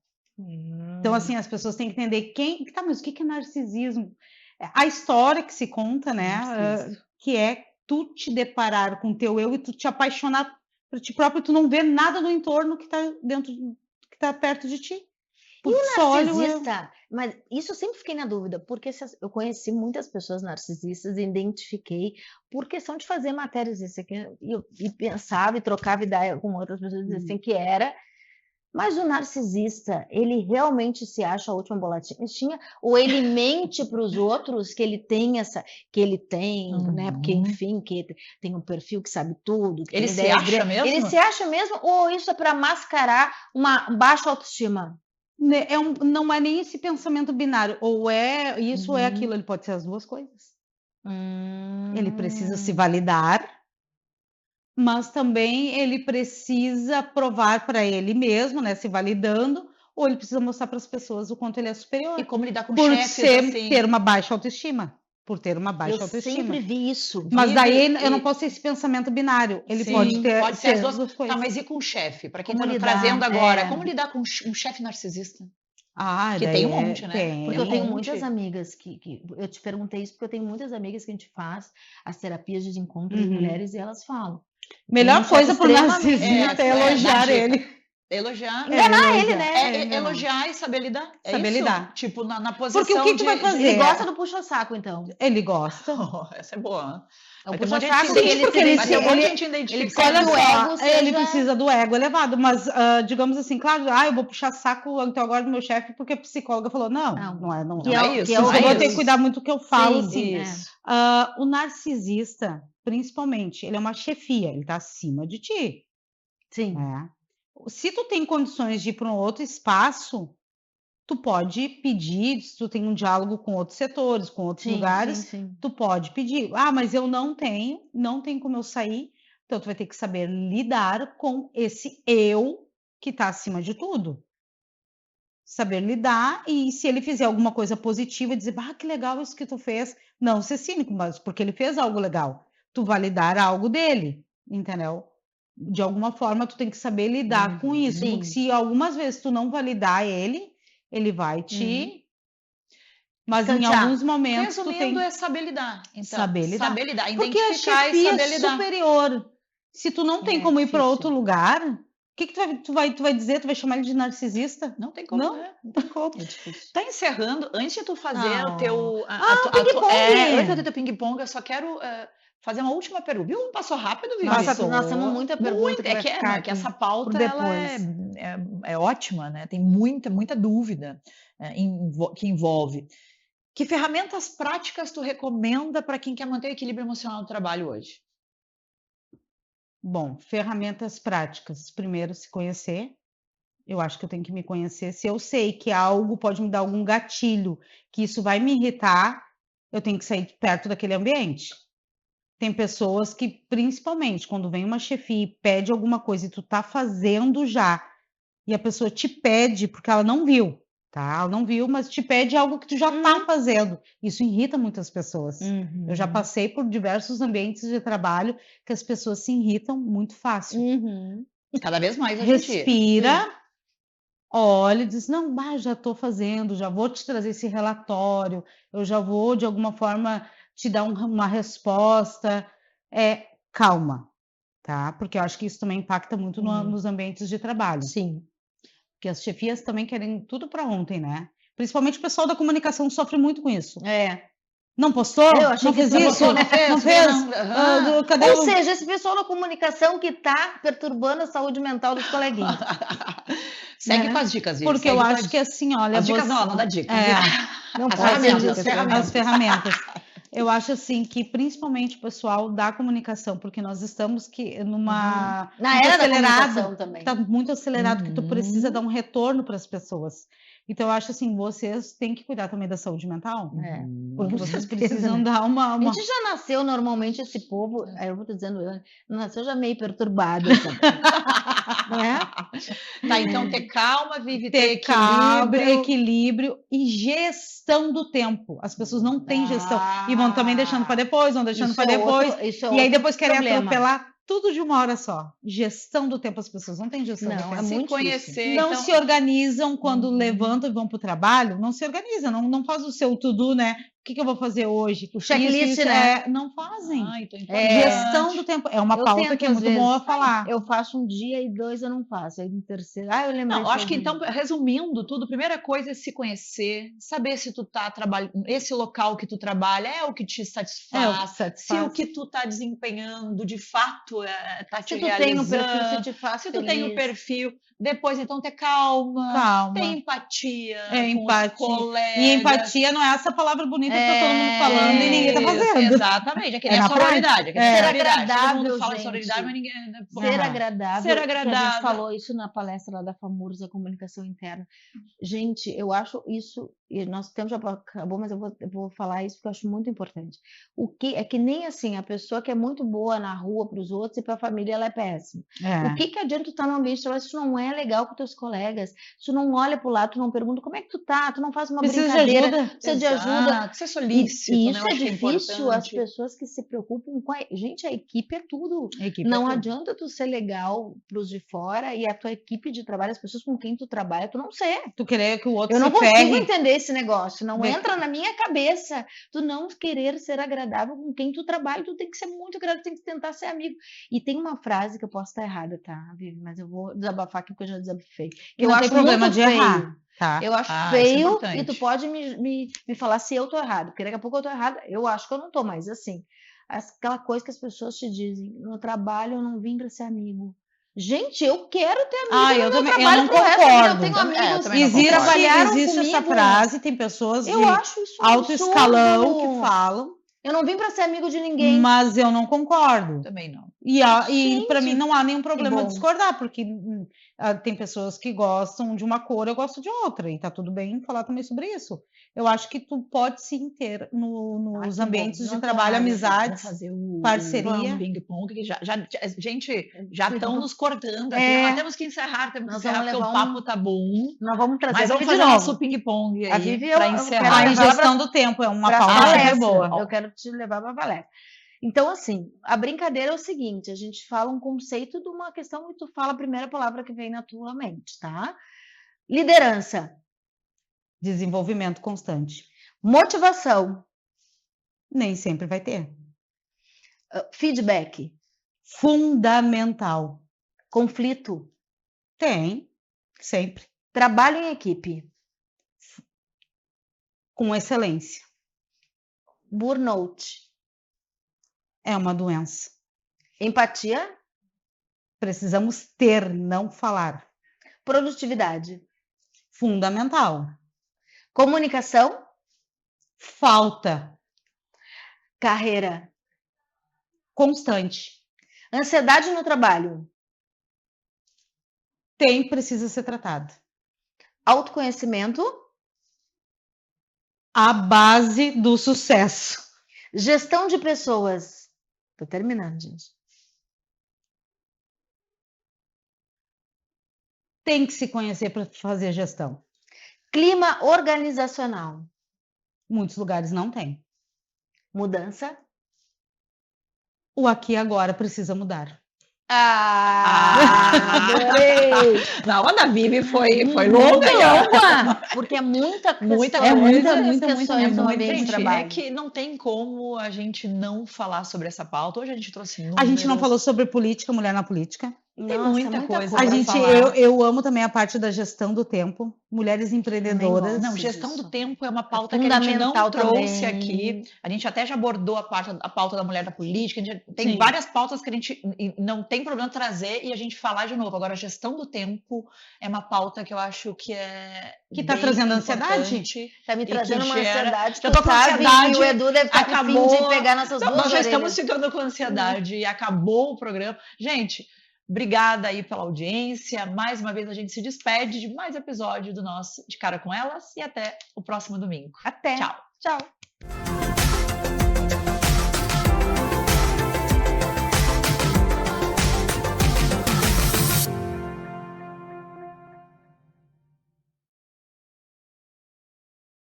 Speaker 4: Então, assim, as pessoas têm que entender tá, mas o que é narcisismo? A história que se conta, né,
Speaker 2: Narciso.
Speaker 4: que é tu te deparar com o teu eu e tu te apaixonar por ti próprio, tu não vê nada no entorno que tá que tá perto de ti. Porque tu só olha o eu.
Speaker 2: Narcisista, mas isso eu sempre fiquei na dúvida, porque eu conheci muitas pessoas narcisistas e identifiquei por questão de fazer matérias isso aqui, e pensava e trocava ideia com outras pessoas dizia assim que era, mas o narcisista, ele realmente se acha a última bolachinha ou ele mente para os outros que ele tem né? Porque enfim, que tem um perfil que sabe tudo, que
Speaker 1: Ele
Speaker 2: tem
Speaker 1: se
Speaker 2: ideias
Speaker 1: acha
Speaker 2: grandes.
Speaker 1: mesmo?
Speaker 2: Ele se acha mesmo ou isso é para mascarar uma baixa autoestima?
Speaker 4: Não é nem esse pensamento binário, ou é isso ou é aquilo, ele pode ser as duas coisas. Ele precisa se validar, mas também ele precisa provar para ele mesmo, né, se validando, ou ele precisa mostrar para as pessoas o quanto ele é superior.
Speaker 1: E como lidar com
Speaker 4: por
Speaker 1: chefes, assim.
Speaker 4: ter uma baixa autoestima. Por ter uma
Speaker 2: Eu
Speaker 4: baixa autoestima.
Speaker 2: sempre vi isso.
Speaker 4: Mas daí
Speaker 1: Vive
Speaker 4: eu não
Speaker 1: e-
Speaker 4: posso ter esse pensamento binário. Ele
Speaker 1: Sim,
Speaker 4: pode ter
Speaker 1: pode ser as
Speaker 4: as
Speaker 1: duas.
Speaker 4: duas
Speaker 1: Tá,
Speaker 4: coisas.
Speaker 1: mas e com o chefe? Para quem
Speaker 2: Como
Speaker 1: tá
Speaker 2: lidar?
Speaker 1: trazendo agora,
Speaker 2: É.
Speaker 1: como lidar com um chefe narcisista?
Speaker 4: Ah,
Speaker 1: Porque
Speaker 4: daí
Speaker 1: tem um monte, né?
Speaker 4: tem.
Speaker 2: Porque eu tenho
Speaker 1: monte.
Speaker 2: muitas amigas que eu te perguntei isso porque eu tenho muitas amigas que a gente faz as terapias de encontro de mulheres e elas falam.
Speaker 4: Melhor
Speaker 2: um
Speaker 4: coisa
Speaker 2: chefe
Speaker 4: pro
Speaker 2: extremamente-
Speaker 4: narcisista é
Speaker 1: dá
Speaker 4: elogiar
Speaker 1: dica.
Speaker 4: ele.
Speaker 1: Elogiar.
Speaker 2: Enganar ele, né?
Speaker 4: enganar.
Speaker 1: Elogiar e saber lidar. É
Speaker 4: Saber
Speaker 1: isso?
Speaker 4: lidar.
Speaker 1: Tipo, na posição
Speaker 4: Porque o que tu vai fazer?
Speaker 2: Ele gosta do puxa-saco, então.
Speaker 4: Ele gosta.
Speaker 1: Essa é boa.
Speaker 2: É o
Speaker 1: Vai ter um monte de gente
Speaker 2: puxa-saco
Speaker 1: se
Speaker 2: que
Speaker 4: Sim,
Speaker 2: ele
Speaker 4: porque
Speaker 2: se
Speaker 4: ele
Speaker 1: Vai ter um
Speaker 4: se-
Speaker 1: monte de
Speaker 4: ele-
Speaker 1: gente identifica.
Speaker 2: ele precisa
Speaker 4: Olha
Speaker 2: que o
Speaker 4: só,
Speaker 2: ego
Speaker 4: ele
Speaker 2: seja-
Speaker 4: precisa do ego elevado, mas digamos assim, claro, eu vou puxar saco então agora do meu chefe porque a psicóloga falou, não é, não
Speaker 2: Que
Speaker 4: é.
Speaker 2: é,
Speaker 1: é
Speaker 2: o-
Speaker 1: isso,
Speaker 2: que é o
Speaker 1: não
Speaker 4: Eu
Speaker 1: é
Speaker 4: vou
Speaker 1: isso.
Speaker 4: ter que cuidar muito do que eu falo,
Speaker 2: Sim,
Speaker 4: assim.
Speaker 1: Isso.
Speaker 4: O narcisista, principalmente, ele é uma chefia, ele tá acima de ti.
Speaker 2: Sim.
Speaker 4: né? Se tu tem condições de ir para um outro espaço, tu pode pedir, se tu tem um diálogo com outros setores, com outros lugares,
Speaker 2: sim.
Speaker 4: tu pode pedir. Ah, mas eu não tenho como eu sair. Então tu vai ter que saber lidar com esse eu que está acima de tudo. Saber lidar e se ele fizer alguma coisa positiva, dizer, que legal isso que tu fez. Não ser cínico, mas porque ele fez algo legal. Tu validar algo dele, entendeu? De alguma forma tu tem que saber lidar com isso,
Speaker 2: Sim.
Speaker 4: porque se algumas vezes tu não validar ele vai te... Mas em
Speaker 2: Escantear.
Speaker 4: alguns momentos tu
Speaker 1: Resumindo,
Speaker 4: tem
Speaker 1: é saber lidar. Então,
Speaker 4: saber lidar.
Speaker 1: Saber lidar,
Speaker 4: Porque a
Speaker 1: identificar e
Speaker 4: chefia
Speaker 1: saber
Speaker 4: é
Speaker 1: lidar.
Speaker 4: superior. Se tu não tem
Speaker 2: É
Speaker 4: como ir para
Speaker 2: difícil.
Speaker 4: outro lugar, o que tu vai dizer? Tu vai chamar ele de narcisista?
Speaker 1: Não tem como,
Speaker 4: Não.
Speaker 1: né?
Speaker 4: Não tem como.
Speaker 2: É difícil.
Speaker 1: Tá encerrando, antes de tu fazer o teu...
Speaker 4: ping-pong!
Speaker 1: antes de tu ter ping-pong, eu só quero fazer uma última pergunta. Viu? Passou rápido, viu?
Speaker 4: Passou.
Speaker 2: Nós temos muita pergunta que
Speaker 1: É
Speaker 2: vai
Speaker 1: que,
Speaker 2: ficar
Speaker 1: que
Speaker 2: aqui
Speaker 1: essa
Speaker 2: por
Speaker 1: pauta ela
Speaker 2: depois.
Speaker 1: é ótima, né? Tem muita dúvida que envolve. Que ferramentas práticas tu recomenda para quem quer manter o equilíbrio emocional no trabalho hoje?
Speaker 4: Bom, ferramentas práticas. Primeiro, se conhecer. Eu acho que eu tenho que me conhecer. Se eu sei que algo pode me dar algum gatilho, que isso vai me irritar, eu tenho que sair de perto daquele ambiente. Tem pessoas que, principalmente, quando vem uma chefia e pede alguma coisa e tu tá fazendo já, e a pessoa te pede porque ela não viu, tá? Ela não viu, mas te pede algo que tu já tá fazendo. Isso irrita muitas pessoas. Eu já passei por diversos ambientes de trabalho que as pessoas se irritam muito fácil.
Speaker 1: Cada vez mais a gente...
Speaker 4: Respira, olha e diz, não, já estou fazendo, já vou te trazer esse relatório, eu já vou, de alguma forma, te dar uma resposta. Calma, tá? Porque eu acho que isso também impacta muito nos ambientes de trabalho.
Speaker 2: Sim.
Speaker 4: Porque as chefias também querem tudo para ontem, né? Principalmente o pessoal da comunicação sofre muito com isso. Não postou?
Speaker 2: Eu achei
Speaker 4: Não
Speaker 2: que
Speaker 4: fez
Speaker 2: não
Speaker 4: isso?
Speaker 2: postou,
Speaker 4: Não fez? Cadê
Speaker 2: Ou seja, esse pessoal da comunicação que está perturbando a saúde mental dos coleguinhas.
Speaker 1: Segue com as dicas, Vivi.
Speaker 4: Porque eu acho que assim, olha...
Speaker 1: As dicas não dá dica.
Speaker 2: Não
Speaker 1: As
Speaker 2: pode
Speaker 1: ferramentas,
Speaker 2: ser
Speaker 1: as
Speaker 4: As ferramentas. Eu acho assim que principalmente o pessoal da comunicação, porque nós estamos numa
Speaker 2: Na
Speaker 4: muito
Speaker 2: era da
Speaker 4: acelerado,
Speaker 2: comunicação também.
Speaker 4: está muito acelerado que tu precisa dar um retorno para as pessoas. Então, eu acho assim, vocês têm que cuidar também da saúde mental,
Speaker 2: É.
Speaker 4: porque
Speaker 2: Com
Speaker 4: vocês
Speaker 2: certeza,
Speaker 4: precisam
Speaker 2: né?
Speaker 4: dar
Speaker 2: A
Speaker 4: uma...
Speaker 2: gente já nasceu normalmente, esse povo, aí eu vou te dizendo, nasceu já meio perturbado, sabe? Né?
Speaker 1: Tá, então ter calma, Vivi, ter
Speaker 4: ter calma,
Speaker 1: equilíbrio.
Speaker 4: equilíbrio e gestão do tempo. As pessoas não têm gestão e vão também deixando para
Speaker 1: Ah,
Speaker 4: depois, vão deixando
Speaker 2: Isso
Speaker 4: para
Speaker 2: é
Speaker 4: depois,
Speaker 2: outro, isso é
Speaker 4: e aí
Speaker 2: outro
Speaker 4: depois querem
Speaker 2: problema.
Speaker 4: atropelar tudo de uma hora só. Gestão do tempo, as pessoas não têm gestão do
Speaker 2: Não, é
Speaker 4: tempo.
Speaker 1: se
Speaker 2: muito
Speaker 1: conhecer,
Speaker 4: Não
Speaker 1: então.
Speaker 4: se organizam quando
Speaker 1: Uhum.
Speaker 4: levantam e vão para o trabalho, não se organizam, não faz o seu to-do, né? O que eu vou fazer hoje?
Speaker 2: O checklist,
Speaker 4: Isso,
Speaker 2: né?
Speaker 4: não fazem.
Speaker 1: Ah, então é
Speaker 4: Gestão
Speaker 1: importante.
Speaker 4: do tempo é uma
Speaker 2: Eu
Speaker 4: pauta
Speaker 2: tento,
Speaker 4: que é
Speaker 2: às
Speaker 4: muito
Speaker 2: vezes.
Speaker 4: boa falar.
Speaker 2: Eu faço um dia e 2 eu não faço. Aí no terceiro, eu lembrei
Speaker 1: Não, eu acho
Speaker 2: só
Speaker 1: que
Speaker 2: de-
Speaker 1: então, resumindo tudo, a primeira coisa é se conhecer, saber se tu tá trabalhando, esse local que tu trabalha é o que te
Speaker 4: É o que
Speaker 1: satisfaz, se
Speaker 4: satisfaz.
Speaker 1: o que tu tá desempenhando de fato tá te
Speaker 2: Se tu tem o perfil, se
Speaker 1: realizando,
Speaker 2: te faz
Speaker 1: se tu tem o
Speaker 2: feliz.
Speaker 1: perfil, depois então ter calma, ter
Speaker 4: Calma.
Speaker 1: empatia
Speaker 4: É,
Speaker 1: com os
Speaker 4: empatia.
Speaker 1: colegas.
Speaker 4: E empatia não é essa palavra bonita que tá todo mundo falando e ninguém tá
Speaker 1: Isso,
Speaker 4: fazendo.
Speaker 1: Exatamente, é que
Speaker 4: É
Speaker 1: nem a
Speaker 4: na prática.
Speaker 1: sororidade. É que nem
Speaker 4: É.
Speaker 1: a
Speaker 2: Ser
Speaker 1: sororidade. Todo mundo
Speaker 2: agradável,
Speaker 1: fala em
Speaker 2: gente.
Speaker 1: sororidade, mas ninguém.
Speaker 2: Ser
Speaker 4: Aham.
Speaker 2: agradável.
Speaker 1: Ser
Speaker 2: Que a gente
Speaker 1: agradável.
Speaker 2: falou isso na palestra lá da FAMURS, a comunicação interna. Gente, eu acho isso, e nosso tempo já acabou, mas eu vou falar isso porque eu acho muito importante. O que é que nem assim, a pessoa que é muito boa na rua para os outros e para a família ela é péssima. O que adianta tu estar no ambiente de trabalho se tu não é legal com teus colegas? Se tu não olha pro lado, tu não pergunta como é que tu tá, tu não faz uma
Speaker 4: Precisa de
Speaker 2: brincadeira,
Speaker 4: ajuda.
Speaker 2: precisa de ajuda.
Speaker 1: Exato, ser solícito,
Speaker 2: E
Speaker 1: né?
Speaker 2: isso
Speaker 1: Eu
Speaker 2: é
Speaker 1: acho que
Speaker 2: difícil, as
Speaker 1: importante.
Speaker 2: pessoas que se preocupam com a... Gente, a equipe é tudo.
Speaker 4: Equipe
Speaker 2: Não
Speaker 4: é tudo.
Speaker 2: adianta tu ser legal pros de fora e a tua equipe de trabalho, as pessoas com quem tu trabalha, tu não ser.
Speaker 4: Tu querer que o outro
Speaker 2: Eu não
Speaker 4: se
Speaker 2: consigo
Speaker 4: ferre.
Speaker 2: entender esse negócio, não
Speaker 4: Vê
Speaker 2: entra na minha cabeça. Tu não querer ser agradável com quem tu trabalha, tu tem que ser muito agradável, tem que tentar ser amigo. E tem uma frase que eu posso estar errada, tá, Vivi? Mas eu vou desabafar aqui porque eu já desabafei.
Speaker 4: E
Speaker 2: Eu
Speaker 4: não tem
Speaker 2: acho
Speaker 4: problema
Speaker 2: muito
Speaker 4: de
Speaker 2: feio.
Speaker 4: errar, tá?
Speaker 2: Eu acho
Speaker 1: Isso é
Speaker 2: feio e
Speaker 1: importante.
Speaker 2: tu pode me falar se eu tô errado, porque daqui a pouco eu tô errada. Eu acho que eu não tô, mas assim, aquela coisa que as pessoas te dizem, no trabalho eu não vim para ser amigo. Gente, eu quero ter amigo no
Speaker 4: Eu
Speaker 2: meu
Speaker 4: também, eu
Speaker 2: trabalho
Speaker 4: não
Speaker 2: pro resto da vida. Eu
Speaker 4: concordo.
Speaker 2: tenho
Speaker 1: Também-
Speaker 2: amigos
Speaker 1: também não
Speaker 2: que
Speaker 4: Existe,
Speaker 1: concordo.
Speaker 2: trabalharam
Speaker 4: existe essa
Speaker 2: comigo.
Speaker 4: frase, tem pessoas
Speaker 2: Eu
Speaker 4: de
Speaker 2: acho isso um
Speaker 4: alto escalão
Speaker 2: absurdo.
Speaker 4: que falam,
Speaker 2: Eu não vim para ser amigo de ninguém.
Speaker 4: mas eu não concordo.
Speaker 1: Também não.
Speaker 4: E para
Speaker 2: Gente,
Speaker 4: mim não há nenhum problema
Speaker 2: bom.
Speaker 4: discordar, porque tem pessoas que gostam de uma cor, eu gosto de outra, e tá tudo bem falar também sobre isso. Eu acho que tu pode sim ter nos
Speaker 2: que bom.
Speaker 4: ambientes
Speaker 2: Não
Speaker 4: de
Speaker 2: tô
Speaker 4: trabalho
Speaker 2: errada.
Speaker 4: amizades,
Speaker 1: Vamos fazer o
Speaker 4: parceria.
Speaker 1: ping-pong, que gente, já estão nos cortando aqui.
Speaker 2: É.
Speaker 1: Nós temos que encerrar,
Speaker 2: Nós
Speaker 1: porque
Speaker 2: vamos
Speaker 1: o
Speaker 2: levar
Speaker 1: papo tá bom.
Speaker 2: Nós vamos trazer
Speaker 1: Mas
Speaker 2: a
Speaker 1: vamos
Speaker 2: Vivi
Speaker 1: fazer
Speaker 2: de
Speaker 1: nosso
Speaker 2: novo.
Speaker 1: ping-pong
Speaker 2: A
Speaker 1: aí,
Speaker 2: Vivi,
Speaker 1: para
Speaker 2: eu quero
Speaker 1: encerrar.
Speaker 4: A
Speaker 2: levar
Speaker 4: ingestão do tempo é uma
Speaker 2: pra
Speaker 4: pauta
Speaker 2: palestra.
Speaker 4: boa.
Speaker 2: Eu quero te levar para palestra. Então, assim, a brincadeira é o seguinte: a gente fala um conceito de uma questão e tu fala a primeira palavra que vem na tua mente, tá? Liderança,
Speaker 4: Desenvolvimento constante.
Speaker 2: motivação,
Speaker 4: Nem sempre vai ter.
Speaker 2: feedback,
Speaker 4: Fundamental.
Speaker 2: conflito,
Speaker 4: Tem, sempre.
Speaker 2: trabalho em equipe,
Speaker 4: Com excelência.
Speaker 2: burnout,
Speaker 4: É uma doença.
Speaker 2: empatia,
Speaker 4: Precisamos ter, não falar.
Speaker 2: produtividade,
Speaker 4: Fundamental.
Speaker 2: comunicação,
Speaker 4: Falta.
Speaker 2: carreira,
Speaker 4: Constante.
Speaker 2: ansiedade no trabalho,
Speaker 4: Precisa ser tratado.
Speaker 2: autoconhecimento,
Speaker 4: A base do sucesso.
Speaker 2: gestão de pessoas. Tô terminando, gente.
Speaker 4: Tem que se conhecer para fazer gestão.
Speaker 2: Clima organizacional,
Speaker 4: Muitos lugares não tem.
Speaker 2: mudança.
Speaker 4: O aqui e agora precisa mudar.
Speaker 2: Adorei!
Speaker 1: Não, a da Vivi foi
Speaker 2: Muito
Speaker 1: longa.
Speaker 2: longa, porque é muita
Speaker 1: Muita
Speaker 2: questão,
Speaker 1: coisa,
Speaker 2: muitas questões no ambiente de
Speaker 1: Gente,
Speaker 2: trabalho.
Speaker 1: é que não tem como a gente não falar sobre essa pauta. Hoje a gente trouxe números.
Speaker 4: A gente não falou sobre política, mulher na política.
Speaker 1: Tem muita coisa
Speaker 4: A
Speaker 1: pra
Speaker 4: gente,
Speaker 1: falar.
Speaker 4: eu amo também a parte da gestão do tempo. Mulheres empreendedoras.
Speaker 1: Não, gestão do tempo é uma pauta
Speaker 2: É
Speaker 1: que a gente não
Speaker 2: fundamental
Speaker 1: trouxe
Speaker 2: também.
Speaker 1: aqui. A gente até já abordou a pauta da mulher da política. A gente tem
Speaker 4: Sim.
Speaker 1: várias pautas que a gente não tem problema trazer e a gente falar de novo. Agora, a gestão do tempo é uma pauta que eu acho que é
Speaker 4: Que tá
Speaker 1: bem
Speaker 4: trazendo ansiedade?
Speaker 1: importante.
Speaker 2: Tá me
Speaker 1: que
Speaker 2: trazendo uma
Speaker 1: gera-
Speaker 2: ansiedade.
Speaker 1: Já tô
Speaker 2: tu
Speaker 1: com
Speaker 2: sabe,
Speaker 1: ansiedade,
Speaker 2: e o Edu deve estar
Speaker 1: acabou-
Speaker 2: com fim de pegar nossas
Speaker 1: Então,
Speaker 2: duas
Speaker 1: nós já estamos
Speaker 2: orelhas.
Speaker 1: ficando com ansiedade e acabou o programa. Gente, Obrigada aí pela audiência. Mais uma vez a gente se despede de mais episódio do nosso De Cara com Elas e até o próximo domingo.
Speaker 2: Até.
Speaker 1: Tchau.
Speaker 2: Tchau.